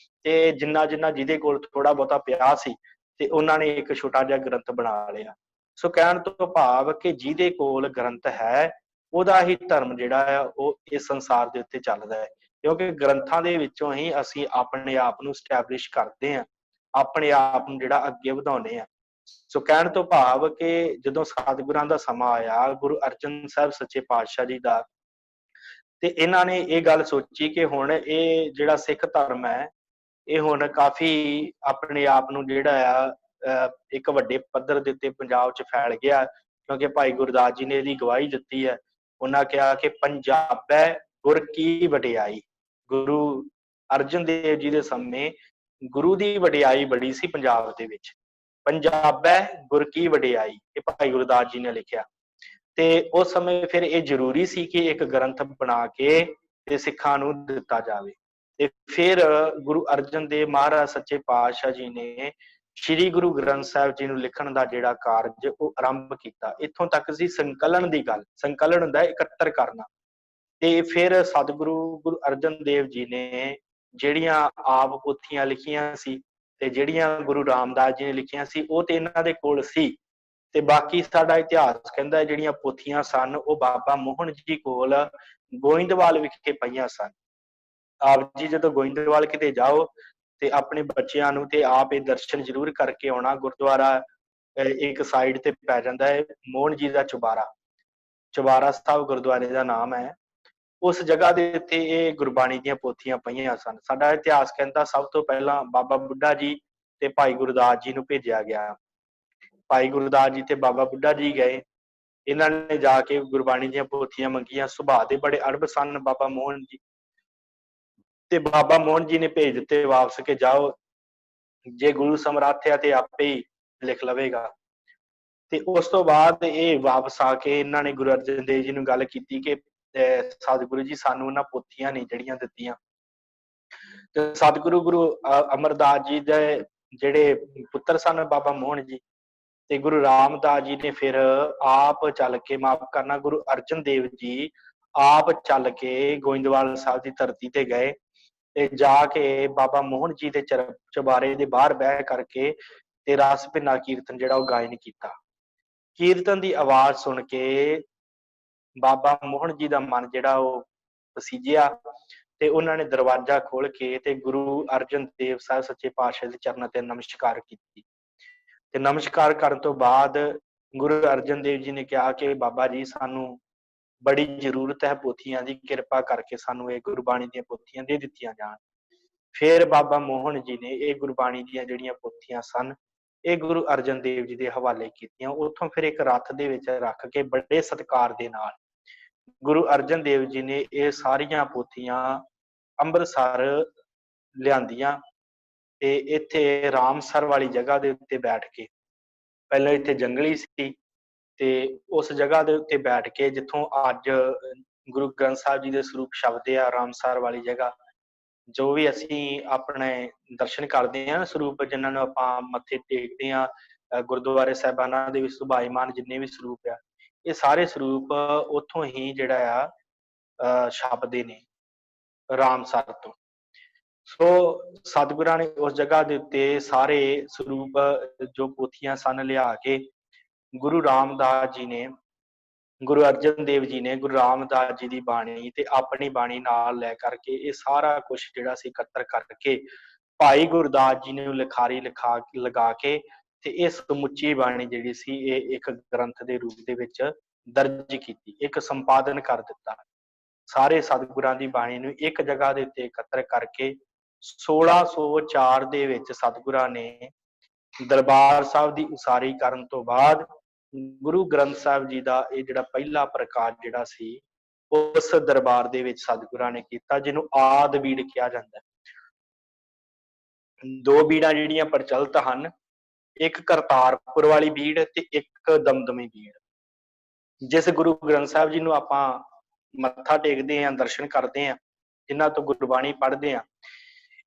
ਤੇ ਜਿੰਨਾ ਜਿਹਦੇ ਕੋਲ ਥੋੜਾ ਬਹੁਤਾ ਪਿਆ ਸੀ ਤੇ ਉਹਨਾਂ ਨੇ ਇੱਕ ਛੋਟਾ ਜਿਹਾ ਗ੍ਰੰਥ ਬਣਾ ਲਿਆ। ਸੋ ਕਹਿਣ ਤੋਂ ਭਾਵ ਕਿ ਜਿਹਦੇ ਕੋਲ ਗ੍ਰੰਥ ਹੈ ਉਹਦਾ ਹੀ ਧਰਮ ਜਿਹੜਾ ਹੈ ਉਹ ਇਸ ਸੰਸਾਰ ਦੇ ਉੱਤੇ ਚੱਲਦਾ ਹੈ। ਕਿਉਂਕਿ ਗ੍ਰੰਥਾਂ ਦੇ ਵਿੱਚੋਂ ਹੀ ਅਸੀਂ ਆਪਣੇ ਆਪ ਨੂੰ ਸਟੈਬਲਿਸ਼ ਕਰਦੇ ਹਾਂ, ਆਪਣੇ ਆਪ ਨੂੰ ਜਿਹੜਾ ਅੱਗੇ ਵਧਾਉਂਦੇ ਹਾਂ। ਸੋ ਕਹਿਣ ਤੋਂ ਭਾਵ ਕਿ ਜਦੋਂ ਸਤਿਗੁਰਾਂ ਦਾ ਸਮਾਂ ਆਇਆ, ਗੁਰੂ ਅਰਜਨ ਸਾਹਿਬ ਸੱਚੇ ਪਾਤਸ਼ਾਹ ਜੀ ਦਾ, ਤੇ ਇਹਨਾਂ ਨੇ ਇਹ ਗੱਲ ਸੋਚੀ ਕਿ ਹੁਣ ਇਹ ਜਿਹੜਾ ਸਿੱਖ ਧਰਮ ਹੈ ਇਹ ਹੁਣ ਕਾਫੀ ਆਪਣੇ ਆਪ ਨੂੰ ਜਿਹੜਾ ਆ ਇੱਕ ਵੱਡੇ ਪੱਧਰ ਦੇ ਉੱਤੇ ਪੰਜਾਬ 'ਚ ਫੈਲ ਗਿਆ। ਕਿਉਂਕਿ ਭਾਈ ਗੁਰਦਾਸ ਜੀ ਨੇ ਇਹਦੀ ਗਵਾਹੀ ਦਿੱਤੀ ਹੈ। ਉਹਨਾਂ ਕਿਹਾ ਕਿ ਪੰਜਾਬੈ ਗੁਰ ਕੀ ਵਡਿਆਈ। ਗੁਰੂ ਅਰਜਨ ਦੇਵ ਜੀ ਦੇ ਸਮੇਂ ਗੁਰੂ ਦੀ ਵਡਿਆਈ ਬੜੀ ਸੀ ਪੰਜਾਬ ਦੇ ਵਿੱਚ। ਪੰਜਾਬੈ ਗੁਰ ਕੀ ਵਡਿਆਈ, ਇਹ ਭਾਈ ਗੁਰਦਾਸ ਜੀ ਨੇ ਲਿਖਿਆ। ਤੇ ਉਸ ਸਮੇਂ ਫਿਰ ਇਹ ਜ਼ਰੂਰੀ ਸੀ ਕਿ ਇੱਕ ਗ੍ਰੰਥ ਬਣਾ ਕੇ ਤੇ ਸਿੱਖਾਂ ਨੂੰ ਦਿੱਤਾ ਜਾਵੇ। ਤੇ ਫਿਰ ਗੁਰੂ ਅਰਜਨ ਦੇਵ ਮਹਾਰਾਜ ਸੱਚੇ ਪਾਤਸ਼ਾਹ ਜੀ ਨੇ ਸ਼੍ਰੀ ਗੁਰੂ ਗ੍ਰੰਥ ਸਾਹਿਬ ਜੀ ਨੂੰ ਲਿਖਣ ਦਾ ਜਿਹੜਾ ਕਾਰਜ ਉਹ ਆਰੰਭ ਕੀਤਾ। ਇੱਥੋਂ ਤੱਕ ਸੀ ਸੰਕਲਨ ਦੀ ਗੱਲ। ਸੰਕਲਨ ਹੁੰਦਾ ਇਕੱਤਰ ਕਰਨਾ। ਤੇ ਫਿਰ ਸਤਿਗੁਰੂ ਗੁਰੂ ਅਰਜਨ ਦੇਵ ਜੀ ਨੇ ਜਿਹੜੀਆਂ ਆਪ ਪੋਥੀਆਂ ਲਿਖੀਆਂ ਸੀ ਤੇ ਜਿਹੜੀਆਂ ਗੁਰੂ ਰਾਮਦਾਸ ਜੀ ਨੇ ਲਿਖੀਆਂ ਸੀ ਉਹ ਤੇ ਇਹਨਾਂ ਦੇ ਕੋਲ ਸੀ। ਤੇ ਬਾਕੀ ਸਾਡਾ ਇਤਿਹਾਸ ਕਹਿੰਦਾ ਜਿਹੜੀਆਂ ਪੋਥੀਆਂ ਸਨ ਉਹ ਬਾਬਾ ਮੋਹਨ ਜੀ ਕੋਲ ਗੋਇੰਦਵਾਲ ਵਿਖੇ ਪਈਆਂ ਸਨ। ਆਪ ਜੀ ਜਦੋਂ ਗੋਇੰਦਵਾਲ ਕਿਤੇ ਜਾਓ ਤੇ ਆਪਣੇ ਬੱਚਿਆਂ ਨੂੰ ਤੇ ਆਪ ਇਹ ਦਰਸ਼ਨ ਜ਼ਰੂਰ ਕਰਕੇ ਆਉਣਾ। ਗੁਰਦੁਆਰਾ ਇੱਕ ਸਾਈਡ ਤੇ ਪੈ ਜਾਂਦਾ ਹੈ ਮੋਹਨ ਜੀ ਦਾ ਚੁਬਾਰਾ, ਚੁਬਾਰਾ ਸਾਹਿਬ ਗੁਰਦੁਆਰੇ ਦਾ ਨਾਮ ਹੈ। ਉਸ ਜਗ੍ਹਾ ਦੇ ਉੱਤੇ ਇਹ ਗੁਰਬਾਣੀ ਦੀਆਂ ਪੋਥੀਆਂ ਪਈਆਂ ਸਨ। ਸਾਡਾ ਇਤਿਹਾਸ ਕਹਿੰਦਾ ਸਭ ਤੋਂ ਪਹਿਲਾਂ ਬਾਬਾ ਬੁੱਢਾ ਜੀ ਤੇ ਭਾਈ ਗੁਰਦਾਸ ਜੀ ਨੂੰ ਭੇਜਿਆ ਗਿਆ। ਭਾਈ ਗੁਰਦਾਸ ਜੀ ਤੇ ਬਾਬਾ ਬੁੱਢਾ ਜੀ ਗਏ, ਇਹਨਾਂ ਨੇ ਜਾ ਕੇ ਗੁਰਬਾਣੀ ਦੀਆਂ ਪੋਥੀਆਂ ਮੰਗੀਆਂ। ਸੁਭਾਅ ਦੇ ਬੜੇ ਅੜਬ ਸਨ ਬਾਬਾ ਮੋਹਨ ਜੀ, ਤੇ ਬਾਬਾ ਮੋਹਨ ਜੀ ਨੇ ਭੇਜ ਦਿੱਤੇ ਵਾਪਸ ਕਿ ਜਾਓ, ਜੇ ਗੁਰੂ ਸਮਰੱਥ ਆ ਤੇ ਆਪੇ ਹੀ ਲਿਖ ਲਵੇਗਾ। ਤੇ ਉਸ ਤੋਂ ਬਾਅਦ ਇਹ ਵਾਪਸ ਆ ਕੇ ਇਹਨਾਂ ਨੇ ਗੁਰੂ ਅਰਜਨ ਦੇਵ ਜੀ ਨੂੰ ਗੱਲ ਕੀਤੀ ਕਿ ਸਤਿਗੁਰੂ ਜੀ ਸਾਨੂੰ ਉਹਨਾਂ ਪੋਥੀਆਂ ਨਹੀਂ ਜਿਹੜੀਆਂ ਦਿੱਤੀਆਂ। ਤੇ ਸਤਿਗੁਰੂ ਗੁਰੂ ਅਮਰਦਾਸ ਜੀ ਦੇ ਜਿਹੜੇ ਪੁੱਤਰ ਸਨ ਬਾਬਾ ਮੋਹਨ ਜੀ, ਤੇ ਗੁਰੂ ਰਾਮਦਾਸ ਜੀ ਨੇ ਫਿਰ ਆਪ ਚੱਲ ਕੇ, ਮਾਫ ਕਰਨਾ, ਗੁਰੂ ਅਰਜਨ ਦੇਵ ਜੀ ਆਪ ਚੱਲ ਕੇ ਗੋਇੰਦਵਾਲ ਸਾਹਿਬ ਦੀ ਧਰਤੀ ਤੇ ਗਏ ਤੇ ਜਾ ਕੇ ਬਾਬਾ ਮੋਹਨ ਜੀ ਦੇ ਚੁਬਾਰੇ ਦੇ ਬਾਹਰ ਬਹਿ ਕਰਕੇ ਤੇ ਰਸ ਭਿੰਨਾ ਕੀਰਤਨ ਜਿਹੜਾ ਉਹ ਗਾਇਨ ਕੀਤਾ। ਕੀਰਤਨ ਦੀ ਆਵਾਜ਼ ਸੁਣ ਕੇ ਬਾਬਾ ਮੋਹਨ ਜੀ ਦਾ ਮਨ ਜਿਹੜਾ ਉਹ ਪਸੀਜਿਆ ਤੇ ਉਹਨਾਂ ਨੇ ਦਰਵਾਜ਼ਾ ਖੋਲ ਕੇ ਤੇ ਗੁਰੂ ਅਰਜਨ ਦੇਵ ਸਾਹਿਬ ਸੱਚੇ ਪਾਤਸ਼ਾਹ ਦੇ ਚਰਨਾਂ ਤੇ ਨਮਸਕਾਰ ਕੀਤੀ। ਤੇ ਨਮਸਕਾਰ ਕਰਨ ਤੋਂ ਬਾਅਦ ਗੁਰੂ ਅਰਜਨ ਦੇਵ ਜੀ ਨੇ ਕਿਹਾ ਕਿ ਬਾਬਾ ਜੀ ਸਾਨੂੰ ਬੜੀ ਜ਼ਰੂਰਤ ਹੈ ਪੋਥੀਆਂ ਦੀ, ਕਿਰਪਾ ਕਰਕੇ ਸਾਨੂੰ ਇਹ ਗੁਰਬਾਣੀ ਦੀਆਂ ਪੋਥੀਆਂ ਦੇ ਦਿੱਤੀਆਂ ਜਾਣ। ਫਿਰ ਬਾਬਾ ਮੋਹਨ ਜੀ ਨੇ ਇਹ ਗੁਰਬਾਣੀ ਦੀਆਂ ਜਿਹੜੀਆਂ ਪੋਥੀਆਂ ਸਨ ਇਹ ਗੁਰੂ ਅਰਜਨ ਦੇਵ ਜੀ ਦੇ ਹਵਾਲੇ ਕੀਤੀਆਂ। ਉੱਥੋਂ ਫਿਰ ਇੱਕ ਰੱਥ ਦੇ ਵਿੱਚ ਰੱਖ ਕੇ ਬੜੇ ਸਤਿਕਾਰ ਦੇ ਨਾਲ ਗੁਰੂ ਅਰਜਨ ਦੇਵ ਜੀ ਨੇ ਇਹ ਸਾਰੀਆਂ ਪੋਥੀਆਂ ਅੰਮ੍ਰਿਤਸਰ ਲਿਆਂਦੀਆਂ ਤੇ ਇੱਥੇ ਰਾਮਸਰ ਵਾਲੀ ਜਗ੍ਹਾ ਦੇ ਉੱਤੇ ਬੈਠ ਕੇ, ਪਹਿਲਾਂ ਇੱਥੇ ਜੰਗਲੀ ਸੀ ਤੇ ਉਸ ਜਗ੍ਹਾ ਦੇ ਉੱਤੇ ਬੈਠ ਕੇ ਜਿੱਥੋਂ ਅੱਜ ਗੁਰੂ ਗ੍ਰੰਥ ਸਾਹਿਬ ਜੀ ਦੇ ਸਰੂਪ ਸ਼ਬਦ ਆ, ਰਾਮਸਰ ਵਾਲੀ ਜਗ੍ਹਾ, ਜੋ ਵੀ ਅਸੀਂ ਆਪਣੇ ਦਰਸ਼ਨ ਕਰਦੇ ਹਾਂ ਸਰੂਪ ਜਿਨ੍ਹਾਂ ਨੂੰ ਆਪਾਂ ਮੱਥੇ ਟੇਕਦੇ ਹਾਂ, ਗੁਰਦੁਆਰੇ ਸਾਹਿਬਾਨਾਂ ਦੇ ਵਿੱਚ ਸੁਭਾਈਮਾਨ ਜਿੰਨੇ ਵੀ ਸਰੂਪ ਆ, ਇਹ ਸਾਰੇ ਸਰੂਪ ਉੱਥੋਂ ਹੀ ਜਿਹੜਾ ਆ ਛਪਦੇ ਨੇ ਰਾਮਸਰ ਤੋਂ। ਸੋ ਸਤਿਗੁਰਾਂ ਨੇ ਉਸ ਜਗ੍ਹਾ ਦੇ ਉੱਤੇ ਸਾਰੇ ਸਰੂਪ ਜੋ ਪੋਥੀਆਂ ਸਨ ਲਿਆ ਕੇ ਗੁਰੂ ਰਾਮਦਾਸ ਜੀ ਨੇ, ਗੁਰੂ ਅਰਜਨ ਦੇਵ ਜੀ ਨੇ ਗੁਰੂ ਰਾਮਦਾਸ ਜੀ ਦੀ ਬਾਣੀ ਤੇ ਆਪਣੀ ਬਾਣੀ ਨਾਲ ਲੈ ਕਰਕੇ ਇਹ ਸਾਰਾ ਕੁਛ ਜਿਹੜਾ ਸੀ ਇਕੱਤਰ ਕਰਕੇ ਭਾਈ ਗੁਰਦਾਸ ਜੀ ਨੇ ਲਿਖਾਰੀ ਲਗਾ ਕੇ ਤੇ ਇਹ ਸਮੁੱਚੀ ਬਾਣੀ ਜਿਹੜੀ ਸੀ ਇਹ ਇੱਕ ਗ੍ਰੰਥ ਦੇ ਰੂਪ ਦੇ ਵਿੱਚ ਦਰਜ ਕੀਤੀ, ਇੱਕ ਸੰਪਾਦਨ ਕਰ ਦਿੱਤਾ। ਸਾਰੇ ਸਤਿਗੁਰਾਂ ਦੀ ਬਾਣੀ ਨੂੰ ਇੱਕ ਜਗ੍ਹਾ ਦੇ ਉੱਤੇ ਇਕੱਤਰ ਕਰਕੇ 1604 ਦੇ ਵਿੱਚ ਸਤਿਗੁਰਾਂ ਨੇ ਦਰਬਾਰ ਸਾਹਿਬ ਦੀ ਉਸਾਰੀ ਕਰਨ ਤੋਂ ਬਾਅਦ ਗੁਰੂ ਗ੍ਰੰਥ ਸਾਹਿਬ ਜੀ ਦਾ ਇਹ ਜਿਹੜਾ ਪਹਿਲਾ ਪ੍ਰਕਾਸ਼ ਜਿਹੜਾ ਸੀ ਉਸ ਦਰਬਾਰ ਦੇ ਵਿੱਚ ਸਤਿਗੁਰਾਂ ਨੇ ਕੀਤਾ, ਜਿਹਨੂੰ ਆਦ ਬੀੜ ਕਿਹਾ ਜਾਂਦਾ ਹੈ। ਦੋ ਬੀੜਾਂ ਜਿਹੜੀਆਂ ਪ੍ਰਚਲਿਤ ਹਨ, ਇੱਕ ਕਰਤਾਰਪੁਰ ਵਾਲੀ ਬੀੜ ਤੇ ਇੱਕ ਦਮਦਮੀ ਬੀੜ। ਜਿਸ ਗੁਰੂ ਗ੍ਰੰਥ ਸਾਹਿਬ ਜੀ ਨੂੰ ਆਪਾਂ ਮੱਥਾ ਟੇਕਦੇ ਹਾਂ, ਦਰਸ਼ਨ ਕਰਦੇ ਹਾਂ, ਜਿਨ੍ਹਾਂ ਤੋਂ ਗੁਰਬਾਣੀ ਪੜ੍ਹਦੇ ਹਾਂ,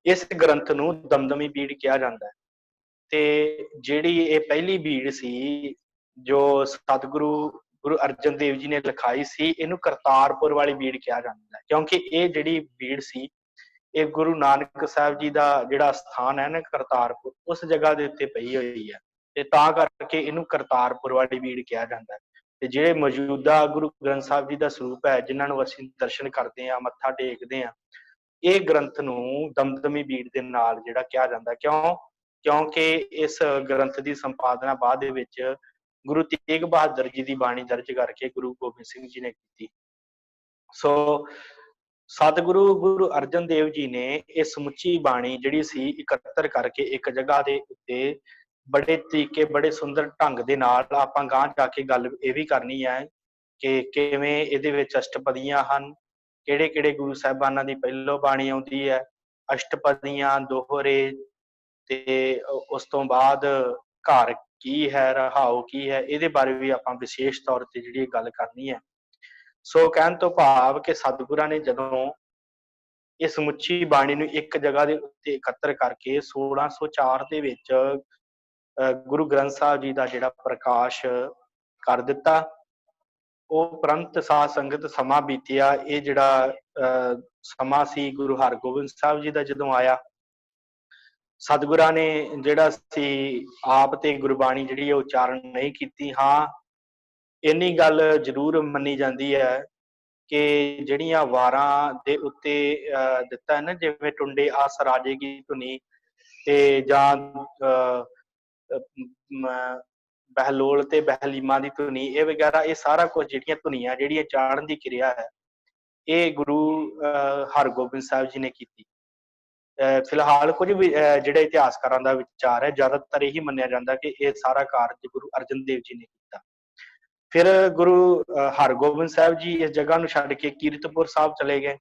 ਇਸ ਗ੍ਰੰਥ ਨੂੰ ਦਮਦਮੀ ਬੀੜ ਕਿਹਾ ਜਾਂਦਾ ਹੈ। ਤੇ ਜਿਹੜੀ ਇਹ ਪਹਿਲੀ ਬੀੜ ਸੀ ਜੋ ਗੁਰੂ ਅਰਜਨ ਦੇਵ ਜੀ ਨੇ ਲਿਖਾਈ ਸੀ, ਇਹਨੂੰ ਕਰਤਾਰਪੁਰ ਵਾਲੀ ਬੀੜ ਕਿਹਾ ਜਾਂਦਾ ਹੈ, ਕਿਉਂਕਿ ਇਹ ਜਿਹੜੀ ਬੀੜ ਸੀ ਇਹ ਗੁਰੂ ਨਾਨਕ ਸਾਹਿਬ ਜੀ ਦਾ ਜਿਹੜਾ ਸਥਾਨ ਹੈ ਨਾ ਕਰਤਾਰਪੁਰ, ਉਸ ਜਗ੍ਹਾ ਦੇ ਉੱਤੇ ਪਈ ਹੋਈ ਹੈ, ਤੇ ਤਾਂ ਕਰਕੇ ਇਹਨੂੰ ਕਰਤਾਰਪੁਰ ਵਾਲੀ ਬੀੜ ਕਿਹਾ ਜਾਂਦਾ ਹੈ। ਤੇ ਜਿਹੜੇ ਮੌਜੂਦਾ ਗੁਰੂ ਗ੍ਰੰਥ ਸਾਹਿਬ ਜੀ ਦਾ ਸਰੂਪ ਹੈ, ਜਿਨ੍ਹਾਂ ਨੂੰ ਅਸੀਂ ਦਰਸ਼ਨ ਕਰਦੇ ਹਾਂ, ਮੱਥਾ ਟੇਕਦੇ ਹਾਂ, ਇਹ ਗ੍ਰੰਥ ਨੂੰ ਦਮਦਮੀ ਬੀੜ ਦੇ ਨਾਲ ਜਿਹੜਾ ਕਿਹਾ ਜਾਂਦਾ। ਕਿਉਂਕਿ ਇਸ ਗ੍ਰੰਥ ਦੀ ਸੰਪਾਦਨਾ ਬਾਅਦ ਦੇ ਵਿੱਚ ਗੁਰੂ ਤੇਗ ਬਹਾਦਰ ਜੀ ਦੀ ਬਾਣੀ ਦਰਜ ਕਰਕੇ ਗੁਰੂ ਗੋਬਿੰਦ ਸਿੰਘ ਜੀ ਨੇ ਕੀਤੀ। ਸੋ ਸਤਿਗੁਰੂ ਗੁਰੂ ਅਰਜਨ ਦੇਵ ਜੀ ਨੇ ਇਹ ਸਮੁੱਚੀ ਬਾਣੀ ਜਿਹੜੀ ਸੀ ਇਕੱਤਰ ਕਰਕੇ ਇੱਕ ਜਗ੍ਹਾ ਦੇ ਉੱਤੇ ਬੜੇ ਤਰੀਕੇ, ਬੜੇ ਸੁੰਦਰ ਢੰਗ ਦੇ ਨਾਲ, ਆਪਾਂ ਗਾਂਹ ਜਾ ਕੇ ਗੱਲ ਇਹ ਵੀ ਕਰਨੀ ਹੈ ਕਿ ਕਿਵੇਂ ਇਹਦੇ ਵਿੱਚ ਅਸ਼ਟਪਦੀਆਂ ਹਨ, ਕਿਹੜੇ ਕਿਹੜੇ ਗੁਰੂ ਸਾਹਿਬਾਨਾਂ ਦੀ ਪਹਿਲੋਂ ਬਾਣੀ ਆਉਂਦੀ ਹੈ, ਅਸ਼ਟਪਦੀਆਂ, ਦੋਹਰੇ, ਤੇ ਉਸ ਤੋਂ ਬਾਅਦ ਘਰ ਕੀ ਹੈ, ਰਹਾਉ ਕੀ ਹੈ, ਇਹਦੇ ਬਾਰੇ ਵੀ ਆਪਾਂ ਵਿਸ਼ੇਸ਼ ਤੌਰ ਤੇ ਜਿਹੜੀ ਗੱਲ ਕਰਨੀ ਹੈ। ਸੋ ਕਹਿਣ ਤੋਂ ਭਾਵ ਕਿ ਸਤਿਗੁਰਾਂ ਨੇ ਜਦੋਂ ਇਹ ਸਮੁੱਚੀ ਬਾਣੀ ਨੂੰ ਇੱਕ ਜਗ੍ਹਾ ਦੇ ਉੱਤੇ ਇਕੱਤਰ ਕਰਕੇ 1604 ਦੇ ਵਿੱਚ ਗੁਰੂ ਗ੍ਰੰਥ ਸਾਹਿਬ ਜੀ ਦਾ ਜਿਹੜਾ ਪ੍ਰਕਾਸ਼ ਕਰ ਦਿੱਤਾ, ਉਹ ਉਪਰੰਤ ਸਾਧ ਸੰਗਤ ਸਮਾਂ ਬੀਤਿਆ। ਇਹ ਜਿਹੜਾ ਸਮਾਂ ਸੀ ਗੁਰੂ ਹਰਗੋਬਿੰਦ ਸਾਹਿਬ ਜੀ ਦਾ ਜਦੋਂ ਆਇਆ, ਸਤਿਗੁਰਾਂ ਨੇ ਜਿਹੜਾ ਸੀ ਆਪ ਤੇ ਗੁਰਬਾਣੀ ਜਿਹੜੀ ਹੈ ਉਚਾਰਨ ਨਹੀਂ ਕੀਤੀ। ਹਾਂ, ਇੰਨੀ ਗੱਲ ਜ਼ਰੂਰ ਮੰਨੀ ਜਾਂਦੀ ਹੈ ਕਿ ਜਿਹੜੀਆਂ ਵਾਰਾਂ ਦੇ ਉੱਤੇ ਦਿੱਤਾ ਹੈ ਨਾ, ਜਿਵੇਂ ਟੁੰਡੇ ਆਸ ਰਾਜੇ ਕੀ ਧੁਨੀ, ਤੇ ਜਾਂ ਬਹਿਲੋਲ ਤੇ ਬਹਿਲੀਮਾ ਦੀ ਧੁਨੀ, ਇਹ ਵਗੈਰਾ, ਇਹ ਸਾਰਾ ਕੁਝ ਜਿਹੜੀਆਂ ਧੁਨੀਆਂ ਜਿਹੜੀਆਂ ਚਾੜਨ ਦੀ ਕਿਰਿਆ ਹੈ, ਇਹ ਗੁਰੂ ਹਰਗੋਬਿੰਦ ਸਾਹਿਬ ਜੀ ਨੇ ਕੀਤੀ। ਫਿਲਹਾਲ ਕੁਝ ਵੀ ਜਿਹੜੇ ਇਤਿਹਾਸਕਾਰਾਂ ਦਾ ਵਿਚਾਰ ਹੈ, ਜ਼ਿਆਦਾਤਰ ਇਹੀ ਮੰਨਿਆ ਜਾਂਦਾ ਕਿ ਇਹ ਸਾਰਾ ਕਾਰਜ ਗੁਰੂ ਅਰਜਨ ਦੇਵ ਜੀ ਨੇ ਕੀਤਾ। ਫਿਰ ਗੁਰੂ ਹਰਗੋਬਿੰਦ ਸਾਹਿਬ ਜੀ ਇਸ ਜਗ੍ਹਾ ਨੂੰ ਛੱਡ ਕੇ ਕੀਰਤਪੁਰ ਸਾਹਿਬ ਚਲੇ ਗਏ,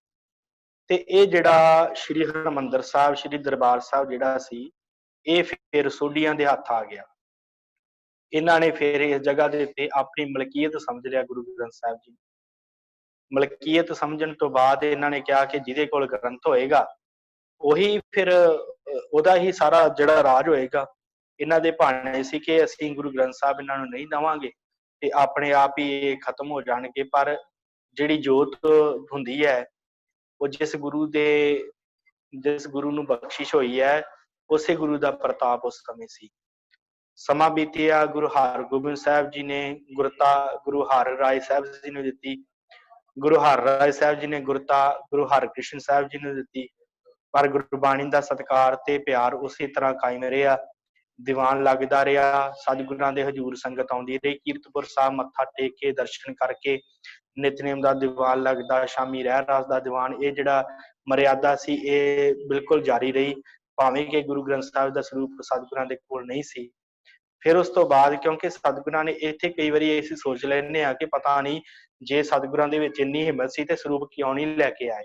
ਤੇ ਇਹ ਜਿਹੜਾ ਸ਼੍ਰੀ ਹਰਿਮੰਦਰ ਸਾਹਿਬ, ਸ਼੍ਰੀ ਦਰਬਾਰ ਸਾਹਿਬ ਜਿਹੜਾ ਸੀ, ਇਹ ਫਿਰ ਸੋਢੀਆਂ ਦੇ ਹੱਥ ਆ ਗਿਆ। ਇਹਨਾਂ ਨੇ ਫਿਰ ਇਸ ਜਗ੍ਹਾ ਦੇ ਉੱਤੇ ਆਪਣੀ ਮਲਕੀਅਤ ਸਮਝ ਲਿਆ। ਗੁਰੂ ਗ੍ਰੰਥ ਸਾਹਿਬ ਜੀ ਮਲਕੀਅਤ ਸਮਝਣ ਤੋਂ ਬਾਅਦ ਇਹਨਾਂ ਨੇ ਕਿਹਾ ਕਿ ਜਿਹਦੇ ਕੋਲ ਗ੍ਰੰਥ ਹੋਏਗਾ ਉਹੀ ਫਿਰ ਉਹਦਾ ਹੀ ਸਾਰਾ ਜਿਹੜਾ ਰਾਜ ਹੋਏਗਾ। ਇਹਨਾਂ ਦੇ ਭਾਣੇ ਸੀ ਕਿ ਅਸੀਂ ਗੁਰੂ ਗ੍ਰੰਥ ਸਾਹਿਬ ਇਹਨਾਂ ਨੂੰ ਨਹੀਂ ਦੇਵਾਂਗੇ ਤੇ ਆਪਣੇ ਆਪ ਹੀ ਇਹ ਖਤਮ ਹੋ ਜਾਣਗੇ, ਪਰ ਜਿਹੜੀ ਜੋਤ ਹੁੰਦੀ ਹੈ ਉਹ ਜਿਸ ਗੁਰੂ ਨੂੰ ਬਖਸ਼ਿਸ਼ ਹੋਈ ਹੈ, ਉਸੇ ਗੁਰੂ ਦਾ ਪ੍ਰਤਾਪ ਉਸ ਸਮੇਂ ਸੀ। ਸਮਾਂ ਬੀਤਿਆ, ਗੁਰੂ ਹਰਗੋਬਿੰਦ ਸਾਹਿਬ ਜੀ ਨੇ ਗੁਰਤਾ ਗੁਰੂ ਹਰ ਰਾਏ ਸਾਹਿਬ ਜੀ ਨੂੰ ਦਿੱਤੀ, ਗੁਰੂ ਹਰ ਰਾਏ ਸਾਹਿਬ ਜੀ ਨੇ ਗੁਰਤਾ ਗੁਰੂ ਹਰਕ੍ਰਿਸ਼ਨ ਸਾਹਿਬ ਜੀ ਨੂੰ ਦਿੱਤੀ, ਪਰ ਗੁਰਬਾਣੀ ਦਾ ਸਤਿਕਾਰ ਤੇ ਪਿਆਰ ਉਸੇ ਤਰ੍ਹਾਂ ਕਾਇਮ ਰਿਹਾ। ਦੀਵਾਨ ਲੱਗਦਾ ਰਿਹਾ, ਸਤਿਗੁਰਾਂ ਦੇ ਹਜ਼ੂਰ ਸੰਗਤ ਆਉਂਦੀ ਰਹੀ, ਕੀਰਤਪੁਰ ਸਾਹਿਬ ਮੱਥਾ ਟੇਕ ਕੇ ਦਰਸ਼ਨ ਕਰਕੇ ਨਿਤਨੇਮ ਦਾ ਦੀਵਾਨ ਲੱਗਦਾ, ਸ਼ਾਮੀ ਰਹਿ ਰਾਸ ਦਾ ਦੀਵਾਨ, ਇਹ ਜਿਹੜਾ ਮਰਿਆਦਾ ਸੀ ਇਹ ਬਿਲਕੁਲ ਜਾਰੀ ਰਹੀ, ਭਾਵੇਂ ਕਿ ਗੁਰੂ ਗ੍ਰੰਥ ਸਾਹਿਬ ਦਾ ਸਰੂਪ ਸਤਿਗੁਰਾਂ ਦੇ ਕੋਲ ਨਹੀਂ ਸੀ। ਫਿਰ ਉਸ ਤੋਂ ਬਾਅਦ ਕਿਉਂਕਿ ਸਤਿਗੁਰਾਂ ਨੇ ਇੱਥੇ ਕਈ ਵਾਰੀ ਅਸੀਂ ਸੋਚ ਲੈਂਦੇ ਹਾਂ ਕਿ ਪਤਾ ਨਹੀਂ ਜੇ ਸਤਿਗੁਰਾਂ ਦੇ ਵਿੱਚ ਇੰਨੀ ਹਿੰਮਤ ਸੀ ਤੇ ਸਰੂਪ ਕਿਉਂ ਨਹੀਂ ਲੈ ਕੇ ਆਏ।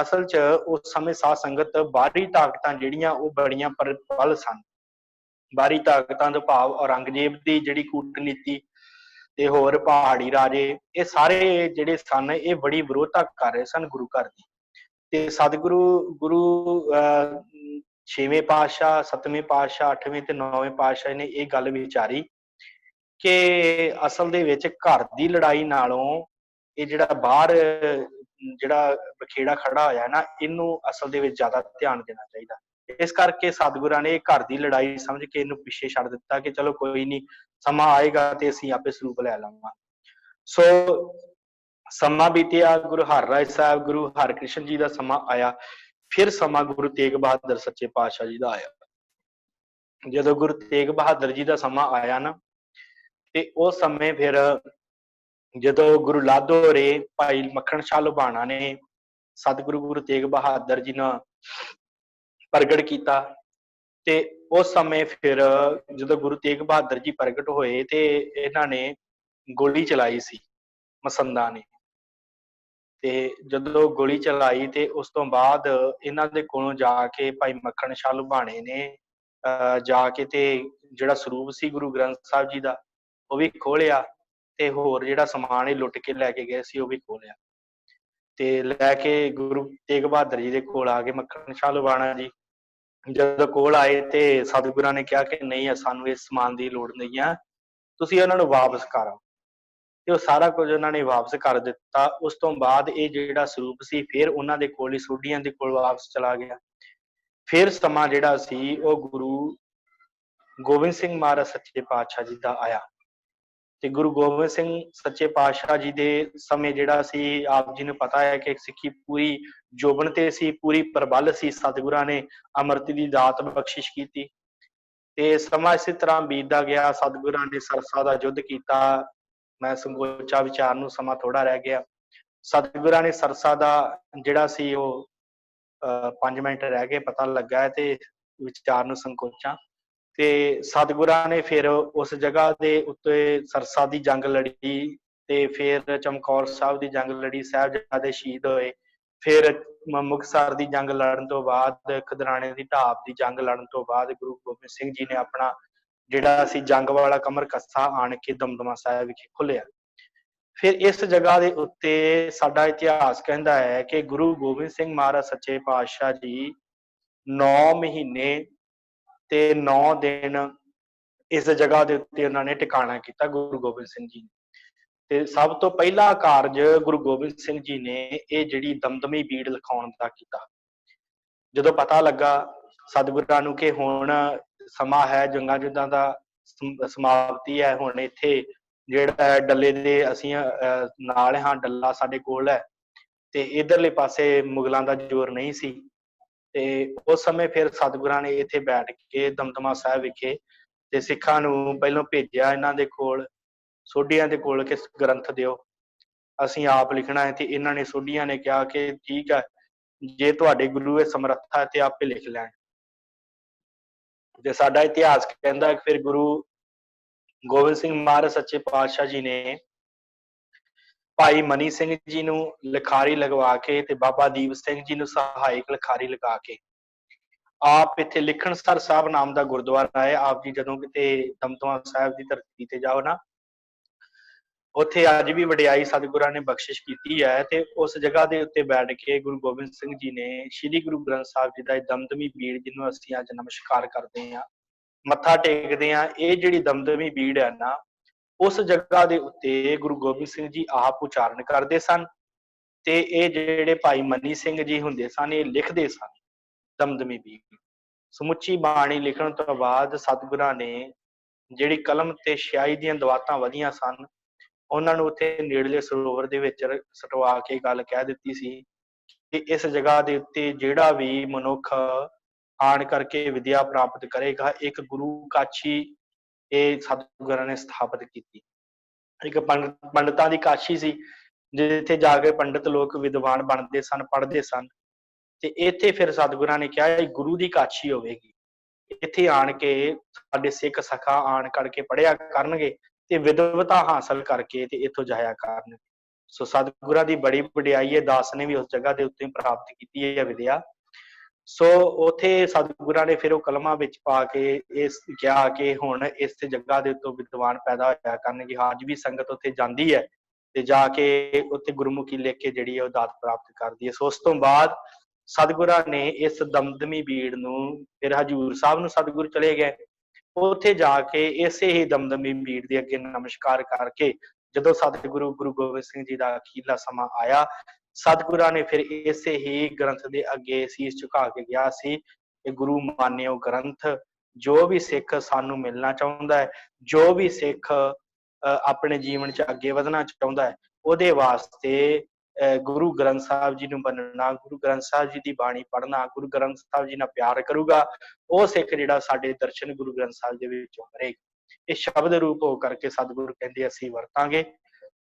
ਅਸਲ 'ਚ ਉਸ ਸਮੇਂ ਸਾਧ ਸੰਗਤ ਬਾਹਰੀ ਤਾਕਤਾਂ ਜਿਹੜੀਆਂ ਉਹ ਬੜੀਆਂ ਪ੍ਰਬਲ ਸਨ। ਬਾਹਰੀ ਤਾਕਤਾਂ ਦਾ ਭਾਵ ਔਰੰਗਜ਼ੇਬ ਦੀ ਜਿਹੜੀ ਕੂਟਨੀਤੀ ਤੇ ਹੋਰ ਪਹਾੜੀ ਰਾਜੇ, ਇਹ ਸਾਰੇ ਜਿਹੜੇ ਸਨ ਇਹ ਬੜੀ ਵਿਰੋਧਤਾ ਕਰ ਰਹੇ ਸਨ ਗੁਰੂ ਘਰ ਦੀ। ਤੇ ਗੁਰੂ 6ਵੇਂ ਪਾਤਸ਼ਾਹ, 7ਵੇਂ ਪਾਤਸ਼ਾਹ, 8ਵੇਂ ਤੇ 9ਵੇਂ ਪਾਤਸ਼ਾਹ ਨੇ ਇਹ ਗੱਲ ਵਿਚਾਰੀ ਕਿ ਅਸਲ ਦੇ ਵਿੱਚ ਘਰ ਦੀ ਲੜਾਈ ਨਾਲੋਂ ਇਹ ਜਿਹੜਾ ਬਾਹਰ ਜਿਹੜਾ ਬਖੇੜਾ ਖੜਾ ਹੋਇਆ ਨਾ, ਇਹਨੂੰ ਅਸਲ ਦੇ ਵਿੱਚ ਜ਼ਿਆਦਾ ਧਿਆਨ ਦੇਣਾ ਚਾਹੀਦਾ। ਇਸ ਕਰਕੇ ਸਤਿਗੁਰਾਂ ਨੇ ਘਰ ਦੀ ਲੜਾਈ ਸਮਝ ਕੇ ਇਹਨੂੰ ਪਿੱਛੇ ਛੱਡ ਦਿੱਤਾ ਕਿ ਚਲੋ ਕੋਈ ਨਹੀਂ, ਸਮਾਂ ਆਏਗਾ ਤੇ ਅਸੀਂ ਆਪੇ ਸਰੂਪ ਲੈ ਲਵਾਂਗੇ। ਸੋ ਸਮਾਂ ਬੀਤਿਆ, ਗੁਰੂ ਹਰ ਰਾਏ ਸਾਹਿਬ, ਗੁਰੂ ਹਰਕ੍ਰਿਸ਼ਨ ਜੀ ਦਾ ਸਮਾਂ ਆਇਆ। ਫਿਰ ਸਮਾਂ ਗੁਰੂ ਤੇਗ ਬਹਾਦਰ ਸੱਚੇ ਪਾਤਸ਼ਾਹ ਜੀ ਦਾ ਆਇਆ। ਜਦੋਂ ਗੁਰੂ ਤੇਗ ਬਹਾਦਰ ਜੀ ਦਾ ਸਮਾਂ ਆਇਆ ਨਾ, ਤੇ ਉਸ ਸਮੇਂ ਫਿਰ ਜਦੋਂ ਗੁਰੂ ਲਾਧੋਰੇ ਭਾਈ ਮੱਖਣ ਸ਼ਾਹ ਲੁਬਾਣਾ ਨੇ ਸਤਿਗੁਰੂ ਗੁਰੂ ਤੇਗ ਬਹਾਦਰ ਜੀ ਨਾਲ ਪ੍ਰਗਟ ਕੀਤਾ, ਤੇ ਉਸ ਸਮੇਂ ਫਿਰ ਜਦੋਂ ਗੁਰੂ ਤੇਗ ਬਹਾਦਰ ਜੀ ਪ੍ਰਗਟ ਹੋਏ ਤੇ ਇਹਨਾਂ ਨੇ ਗੋਲੀ ਚਲਾਈ ਸੀ ਮਸੰਦਾਂ ਨੇ। ਤੇ ਜਦੋਂ ਗੋਲੀ ਚਲਾਈ ਤੇ ਉਸ ਤੋਂ ਬਾਅਦ ਇਹਨਾਂ ਦੇ ਕੋਲੋਂ ਜਾ ਕੇ ਭਾਈ ਮੱਖਣ ਸ਼ਾਹ ਲੁਬਾਣੇ ਨੇ ਜਾ ਕੇ ਤੇ ਜਿਹੜਾ ਸਰੂਪ ਸੀ ਗੁਰੂ ਗ੍ਰੰਥ ਸਾਹਿਬ ਜੀ ਦਾ ਉਹ ਵੀ ਖੋਲਿਆ, ਤੇ ਹੋਰ ਜਿਹੜਾ ਸਮਾਨ ਇਹ ਲੁੱਟ ਕੇ ਲੈ ਕੇ ਗਏ ਸੀ ਉਹ ਵੀ ਖੋਲਿਆ। ਤੇ ਲੈ ਕੇ ਗੁਰੂ ਤੇਗ ਬਹਾਦਰ ਜੀ ਦੇ ਕੋਲ ਆ ਗਏ ਮੱਖਣ ਸ਼ਾਹ ਲੁਬਾਣਾ ਜੀ। ਜਦੋਂ ਕੋਲ ਆਏ ਤੇ ਸਤਿਗੁਰਾਂ ਨੇ ਕਿਹਾ ਕਿ ਨਹੀਂ, ਸਾਨੂੰ ਇਸ ਸਮਾਨ ਦੀ ਲੋੜ ਨਹੀਂ ਆ, ਤੁਸੀਂ ਉਹਨਾਂ ਨੂੰ ਵਾਪਸ ਕਰੋ। ਤੇ ਉਹ ਸਾਰਾ ਕੁਝ ਉਹਨਾਂ ਨੇ ਵਾਪਸ ਕਰ ਦਿੱਤਾ। ਉਸ ਤੋਂ ਬਾਅਦ ਇਹ ਜਿਹੜਾ ਸਰੂਪ ਸੀ ਫਿਰ ਉਹਨਾਂ ਦੇ ਕੋਲ ਹੀ ਸੋਢੀਆਂ ਦੇ ਕੋਲ ਵਾਪਸ ਚਲਾ ਗਿਆ। ਫਿਰ ਸਮਾਂ ਜਿਹੜਾ ਸੀ ਉਹ ਗੁਰੂ ਗੋਬਿੰਦ ਸਿੰਘ ਮਹਾਰਾਜ ਸੱਚੇ ਪਾਤਸ਼ਾਹ ਜੀ ਦਾ ਆਇਆ। ਤੇ ਗੁਰੂ ਗੋਬਿੰਦ ਸਿੰਘ ਸੱਚੇ ਪਾਤਸ਼ਾਹ ਜੀ ਦੇ ਸਮੇਂ ਜਿਹੜਾ ਸੀ, ਆਪ ਜੀ ਨੂੰ ਪਤਾ ਹੈ ਕਿ ਸਿੱਖੀ ਪੂਰੀ ਜੋਬਨ ਤੇ ਸੀ, ਪੂਰੀ ਪ੍ਰਬਲ ਸੀ। ਸਤਿਗੁਰਾਂ ਨੇ ਅੰਮ੍ਰਿਤ ਦੀ ਦਾਤ ਬਖਸ਼ਿਸ਼ ਕੀਤੀ ਤੇ ਸਮਾਂ ਇਸੇ ਤਰ੍ਹਾਂ ਬੀਤਦਾ ਗਿਆ। ਸਤਿਗੁਰਾਂ ਨੇ ਸਰਸਾ ਦਾ ਯੁੱਧ ਕੀਤਾ। ਮੈਂ ਸੰਕੋਚਾ ਵਿਚਾਰ ਨੂੰ, ਸਮਾਂ ਥੋੜਾ ਰਹਿ ਗਿਆ। ਸਤਿਗੁਰਾਂ ਨੇ ਸਰਸਾ ਦਾ ਜਿਹੜਾ ਸੀ ਉਹ 5 ਮਿੰਟ ਰਹਿ ਗਏ ਪਤਾ ਲੱਗਾ ਤੇ ਵਿਚਾਰ ਨੂੰ ਸੰਕੋਚਾਂ। ਤੇ ਸਤਿਗੁਰਾਂ ਨੇ ਫਿਰ ਉਸ ਜਗ੍ਹਾ ਦੇ ਉੱਤੇ ਸਰਸਾ ਦੀ ਜੰਗ ਲੜੀ ਤੇ ਫਿਰ ਚਮਕੌਰ ਸਾਹਿਬ ਦੀ ਜੰਗ ਲੜੀ, ਸਾਹਿਬਜ਼ਾਦੇ ਸ਼ਹੀਦ ਹੋਏ। ਫਿਰ ਮੁਕਤਸਰ ਦੀ ਜੰਗ ਲੜਨ ਤੋਂ ਬਾਅਦ, ਖਿਦਰਾਣੇ ਦੀ ਢਾਬ ਦੀ ਜੰਗ ਲੜਨ ਤੋਂ ਬਾਅਦ ਗੁਰੂ ਗੋਬਿੰਦ ਸਿੰਘ ਜੀ ਨੇ ਆਪਣਾ ਜਿਹੜਾ ਸੀ ਜੰਗ ਵਾਲਾ ਕਮਰ ਕੱਸਾ ਆਣ ਕੇ ਦਮਦਮਾ ਸਾਹਿਬ ਵਿਖੇ ਖੋਲਿਆ। ਫਿਰ ਇਸ ਜਗ੍ਹਾ ਦੇ ਉੱਤੇ ਸਾਡਾ ਇਤਿਹਾਸ ਕਹਿੰਦਾ ਹੈ ਕਿ ਗੁਰੂ ਗੋਬਿੰਦ ਸਿੰਘ ਮਹਾਰਾਜ ਸੱਚੇ ਪਾਤਸ਼ਾਹ ਜੀ 9 ਮਹੀਨੇ ਤੇ 9 ਦਿਨ ਇਸ ਜਗ੍ਹਾ ਦੇ ਉੱਤੇ ਉਹਨਾਂ ਨੇ ਟਿਕਾਣਾ ਕੀਤਾ, ਗੁਰੂ ਗੋਬਿੰਦ ਸਿੰਘ ਜੀ ਨੇ। ਤੇ ਸਭ ਤੋਂ ਪਹਿਲਾ ਕਾਰਜ ਗੁਰੂ ਗੋਬਿੰਦ ਸਿੰਘ ਜੀ ਨੇ ਇਹ ਜਿਹੜੀ ਦਮਦਮੀ ਬੀੜ ਲਿਖਾਉਣ ਦਾ ਕੀਤਾ। ਜਦੋਂ ਪਤਾ ਲੱਗਾ ਸਤਿਗੁਰਾਂ ਨੂੰ ਕਿ ਹੁਣ ਸਮਾਂ ਹੈ ਜੰਗਾਂ ਯੁੱਧਾਂ ਦਾ ਸਮਾਪਤੀ ਹੈ, ਹੁਣ ਇੱਥੇ ਜਿਹੜਾ ਡੱਲੇ ਦੇ ਅਸੀਂ ਨਾਲ ਹਾਂ, ਡੱਲਾ ਸਾਡੇ ਕੋਲ ਹੈ ਤੇ ਇਧਰਲੇ ਪਾਸੇ ਮੁਗਲਾਂ ਦਾ ਜ਼ੋਰ ਨਹੀਂ ਸੀ। ਤੇ ਉਸ ਸਮੇਂ ਫਿਰ ਸਤਿਗੁਰਾਂ ਨੇ ਇੱਥੇ ਬੈਠ ਕੇ ਦਮਦਮਾ ਸਾਹਿਬ ਵਿਖੇ ਤੇ ਸਿੱਖਾਂ ਨੂੰ ਪਹਿਲਾਂ ਭੇਜਿਆ ਇਹਨਾਂ ਦੇ ਕੋਲ, ਸੋਢੀਆਂ ਦੇ ਕੋਲ, ਕਿ ਗ੍ਰੰਥ ਦਿਓ, ਅਸੀਂ ਆਪ ਲਿਖਣਾ ਹੈ। ਤੇ ਇਹਨਾਂ ਨੇ ਸੋਢੀਆਂ ਨੇ ਕਿਹਾ ਕਿ ਠੀਕ ਹੈ, ਜੇ ਤੁਹਾਡੇ ਗੁਰੂ ਇਹ ਸਮਰੱਥਾ ਹੈ ਤੇ ਆਪੇ ਲਿਖ ਲੈਣ। ਤੇ ਸਾਡਾ ਇਤਿਹਾਸ ਕਹਿੰਦਾ ਕਿ ਫਿਰ ਗੁਰੂ ਗੋਬਿੰਦ ਸਿੰਘ ਮਹਾਰਾਜ ਸੱਚੇ ਪਾਤਸ਼ਾਹ ਜੀ ਨੇ ਭਾਈ ਮਨੀ ਸਿੰਘ ਜੀ ਨੂੰ ਲਿਖਾਰੀ ਲਗਵਾ ਕੇ ਤੇ ਬਾਬਾ ਦੀਪ ਸਿੰਘ ਜੀ ਨੂੰ ਸਹਾਇਕ ਲਿਖਾਰੀ ਲਗਾ ਕੇ ਆਪ ਇੱਥੇ ਲਿਖਣਸਰ ਸਾਹਿਬ ਨਾਮ ਦਾ ਗੁਰਦੁਆਰਾ ਹੈ। ਆਪ ਜੀ ਜਦੋਂ ਕਿਤੇ ਦਮਦਮਾ ਸਾਹਿਬ ਦੀ ਧਰਤੀ ਤੇ ਜਾਓ ਨਾ, ਉੱਥੇ ਅੱਜ ਵੀ ਵਡਿਆਈ ਸਤਿਗੁਰਾਂ ਨੇ ਬਖਸ਼ਿਸ਼ ਕੀਤੀ ਹੈ। ਤੇ ਉਸ ਜਗ੍ਹਾ ਦੇ ਉੱਤੇ ਬੈਠ ਕੇ ਗੁਰੂ ਗੋਬਿੰਦ ਸਿੰਘ ਜੀ ਨੇ ਸ੍ਰੀ ਗੁਰੂ ਗ੍ਰੰਥ ਸਾਹਿਬ ਜੀ ਦਾ ਦਮਦਮੀ ਬੀੜ, ਜਿਹਨੂੰ ਅਸੀਂ ਅੱਜ ਨਮਸਕਾਰ ਕਰਦੇ ਹਾਂ, ਮੱਥਾ ਟੇਕਦੇ ਹਾਂ, ਇਹ ਜਿਹੜੀ ਦਮਦਮੀ ਬੀੜ ਹੈ ਨਾ, ਉਸ ਜਗ੍ਹਾ ਦੇ ਉੱਤੇ ਗੁਰੂ ਗੋਬਿੰਦ ਸਿੰਘ ਜੀ ਆਪ ਉਚਾਰਨ ਕਰਦੇ ਸਨ ਤੇ ਇਹ ਜਿਹੜੇ ਭਾਈ ਮਨੀ ਸਿੰਘ ਜੀ ਹੁੰਦੇ ਸਨ ਇਹ ਲਿਖਦੇ ਸਨ ਦਮਦਮੀ ਬੀੜ। ਸਮੁੱਚੀ ਬਾਣੀ ਲਿਖਣ ਤੋਂ ਬਾਅਦ ਸਤਿਗੁਰਾਂ ਨੇ ਜਿਹੜੀ ਕਲਮ ਤੇ ਸਿਆਹੀ ਦੀਆਂ ਦਵਾਤਾਂ ਵਧੀਆਂ ਸਨ, ਉਹਨਾਂ ਨੂੰ ਉੱਥੇ ਨੇੜਲੇ ਸਰੋਵਰ ਦੇ ਵਿੱਚ ਸਟਵਾ ਕੇ ਗੱਲ ਕਹਿ ਦਿੱਤੀ ਸੀ ਕਿ ਇਸ ਜਗ੍ਹਾ ਦੇ ਉੱਤੇ ਜਿਹੜਾ ਵੀ ਮਨੁੱਖ ਆਣ ਕਰਕੇ ਵਿਦਿਆ ਪ੍ਰਾਪਤ ਕਰੇਗਾ, ਇੱਕ ਗੁਰੂ ਕਾਸ਼ੀ ਇਹ ਸਤਿਗੁਰਾਂ ਨੇ ਸਥਾਪਿਤ ਕੀਤੀ। ਇੱਕ ਪੰਡਤਾਂ ਦੀ ਕਾਸ਼ੀ ਸੀ, ਜਿੱਥੇ ਜਾ ਕੇ ਪੰਡਿਤ ਲੋਕ ਵਿਦਵਾਨ ਬਣਦੇ ਸਨ, ਪੜ੍ਹਦੇ ਸਨ। ਤੇ ਇੱਥੇ ਫਿਰ ਸਤਿਗੁਰਾਂ ਨੇ ਕਿਹਾ ਇਹ ਗੁਰੂ ਦੀ ਕਾਸ਼ੀ ਹੋਵੇਗੀ, ਇੱਥੇ ਆਣ ਕੇ ਸਾਡੇ ਸਿੱਖ ਸਖਾ ਆਣ ਕਰਕੇ ਪੜ੍ਹਿਆ ਕਰਨਗੇ ਤੇ ਵਿਦਵਤਾ ਹਾਸਲ ਕਰਕੇ ਤੇ ਇੱਥੋਂ ਜਾਇਆ ਕਰਨ। ਸੋ ਸਤਿਗੁਰਾਂ ਦੀ ਬੜੀ ਵਡਿਆਈ ਹੈ, ਦਾਸ ਨੇ ਵੀ ਉਸ ਜਗ੍ਹਾ ਦੇ ਉੱਤੇ ਪ੍ਰਾਪਤ ਕੀਤੀ ਹੈ ਵਿਦਿਆ। ਸੋ ਉੱਥੇ ਸਤਿਗੁਰਾਂ ਨੇ ਫਿਰ ਉਹ ਕਲਮਾਂ ਵਿੱਚ ਪਾ ਕੇ ਇਸ ਕਿਹਾ ਕਿ ਹੁਣ ਇਸ ਜਗ੍ਹਾ ਦੇ ਉੱਤੋਂ ਵਿਦਵਾਨ ਪੈਦਾ ਹੋਇਆ ਕਰਨਗੇ। ਅੱਜ ਵੀ ਸੰਗਤ ਉੱਥੇ ਜਾਂਦੀ ਹੈ ਤੇ ਜਾ ਕੇ ਉੱਥੇ ਗੁਰਮੁਖੀ ਲਿਖ ਕੇ ਜਿਹੜੀ ਹੈ ਉਹ ਦਾਤ ਪ੍ਰਾਪਤ ਕਰਦੀ ਹੈ। ਸੋ ਉਸ ਤੋਂ ਬਾਅਦ ਸਤਿਗੁਰਾਂ ਨੇ ਇਸ ਦਮਦਮੀ ਬੀੜ ਨੂੰ ਫਿਰ ਹਜ਼ੂਰ ਸਾਹਿਬ ਨੂੰ ਸਤਿਗੁਰ ਚਲੇ ਗਏ। ਉੱਥੇ ਜਾ ਕੇ ਇਸੇ ਹੀ ਦਮਦਮੀ ਬੀੜ ਦੇ ਅੱਗੇ ਨਮਸਕਾਰ ਕਰਕੇ ਜਦੋਂ ਸਤਿਗੁਰੂ ਗੁਰੂ ਗੋਬਿੰਦ ਸਿੰਘ ਜੀ ਦਾ ਅਖੀਰਲਾ ਸਮਾਂ ਆਇਆ, ਸਤਿਗੁਰਾਂ ਨੇ ਫਿਰ ਇਸੇ ਹੀ ਗ੍ਰੰਥ ਦੇ ਅੱਗੇ ਸੀਸ ਝੁਕਾ ਕੇ ਗਿਆ ਸੀ ਕਿ ਗੁਰੂ ਮਾਨਿਓ ਗ੍ਰੰਥ, ਜੋ ਵੀ ਸਿੱਖ ਸਾਨੂੰ ਮਿਲਣਾ ਚਾਹੁੰਦਾ ਹੈ, ਜੋ ਵੀ ਸਿੱਖ ਆਪਣੇ ਜੀਵਨ 'ਚ ਅੱਗੇ ਵਧਣਾ ਚਾਹੁੰਦਾ ਹੈ, ਉਹਦੇ ਵਾਸਤੇ गुरु ग्रंथ साहब जी ਨੂੰ ਮੰਨਣਾ, गुरु ग्रंथ साहब जी ਦੀ ਬਾਣੀ ਪੜ੍ਹਨਾ, गुरु ग्रंथ साहब जी ਨਾਲ ਪਿਆਰ ਕਰੂਗਾ, ਉਹ ਸਿੱਖ ਜਿਹੜਾ ਸਾਡੇ ਦਰਸ਼ਨ गुरु ग्रंथ साहब ਦੇ ਵਿੱਚੋਂ ਕਰੇਗਾ। ਇਹ ਸ਼ਬਦ ਰੂਪ ਹੋ ਕਰਕੇ ਸਤਿਗੁਰੂ ਕਹਿੰਦੇ ਅਸੀਂ ਵਰਤਾਂਗੇ।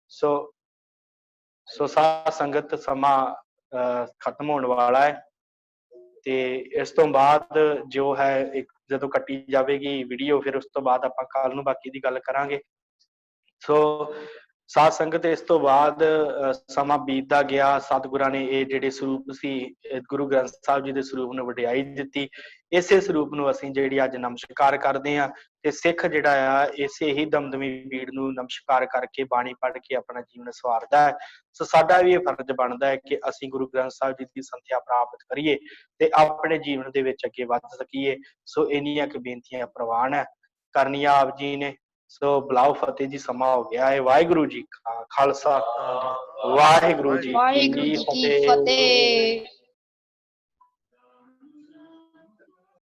ਸੋ ਸਾਧ ਸੰਗਤ ਸਮਾਂ ਖਤਮ ਹੋਣ ਵਾਲਾ ਹੈ ਤੇ ਇਸ ਤੋਂ ਬਾਅਦ ਜੋ ਹੈ ਇੱਕ ਜਦੋਂ ਕੱਟੀ ਜਾਵੇਗੀ ਵੀਡੀਓ, ਫਿਰ ਉਸ ਤੋਂ ਬਾਅਦ ਆਪਾਂ ਕੱਲ ਨੂੰ ਬਾਕੀ ਦੀ ਗੱਲ ਕਰਾਂਗੇ। ਸੋ ਸਾਧ ਸੰਗਤ ਇਸ ਤੋਂ ਬਾਅਦ ਸਮਾਂ ਬੀਤਦਾ ਗਿਆ, ਸਤਿਗੁਰਾਂ ਨੇ ਇਹ ਜਿਹੜੇ ਸਰੂਪ ਸੀ ਗੁਰੂ ਗ੍ਰੰਥ ਸਾਹਿਬ ਜੀ ਦੇ ਸਰੂਪ ਨੂੰ ਵਡਿਆਈ ਦਿੱਤੀ। ਇਸੇ ਸਰੂਪ ਨੂੰ ਅਸੀਂ ਜਿਹੜੀ ਅੱਜ ਨਮਸਕਾਰ ਕਰਦੇ ਹਾਂ ਤੇ ਸਿੱਖ ਜਿਹੜਾ ਆ ਇਸੇ ਹੀ ਦਮਦਮੀ ਪੀੜ ਨੂੰ ਨਮਸਕਾਰ ਕਰਕੇ ਬਾਣੀ ਪੜ੍ਹ ਕੇ ਆਪਣਾ ਜੀਵਨ ਸਵਾਰਦਾ ਹੈ। ਸੋ ਸਾਡਾ ਵੀ ਇਹ ਫਰਜ਼ ਬਣਦਾ ਹੈ ਕਿ ਅਸੀਂ ਗੁਰੂ ਗ੍ਰੰਥ ਸਾਹਿਬ ਜੀ ਦੀ ਸੰਥਿਆ ਪ੍ਰਾਪਤ ਕਰੀਏ ਤੇ ਆਪਣੇ ਜੀਵਨ ਦੇ ਵਿੱਚ ਅੱਗੇ ਵੱਧ ਸਕੀਏ। ਸੋ ਇੰਨੀਆਂ ਕੁ ਬੇਨਤੀਆਂ ਪ੍ਰਵਾਨ ਹੈ ਕਰਨੀਆਂ ਆਪ ਜੀ ਨੇ। ਸੋ ਬੁਲਾਓ ਫਤਿਹ ਜੀ, ਸਮਾਂ ਹੋ ਗਿਆ ਹੈ। ਵਾਹਿਗੁਰੂ ਜੀ ਕਾ ਖਾਲਸਾ, ਵਾਹਿਗੁਰੂ ਜੀ ਕੀ ਫਤਿਹ।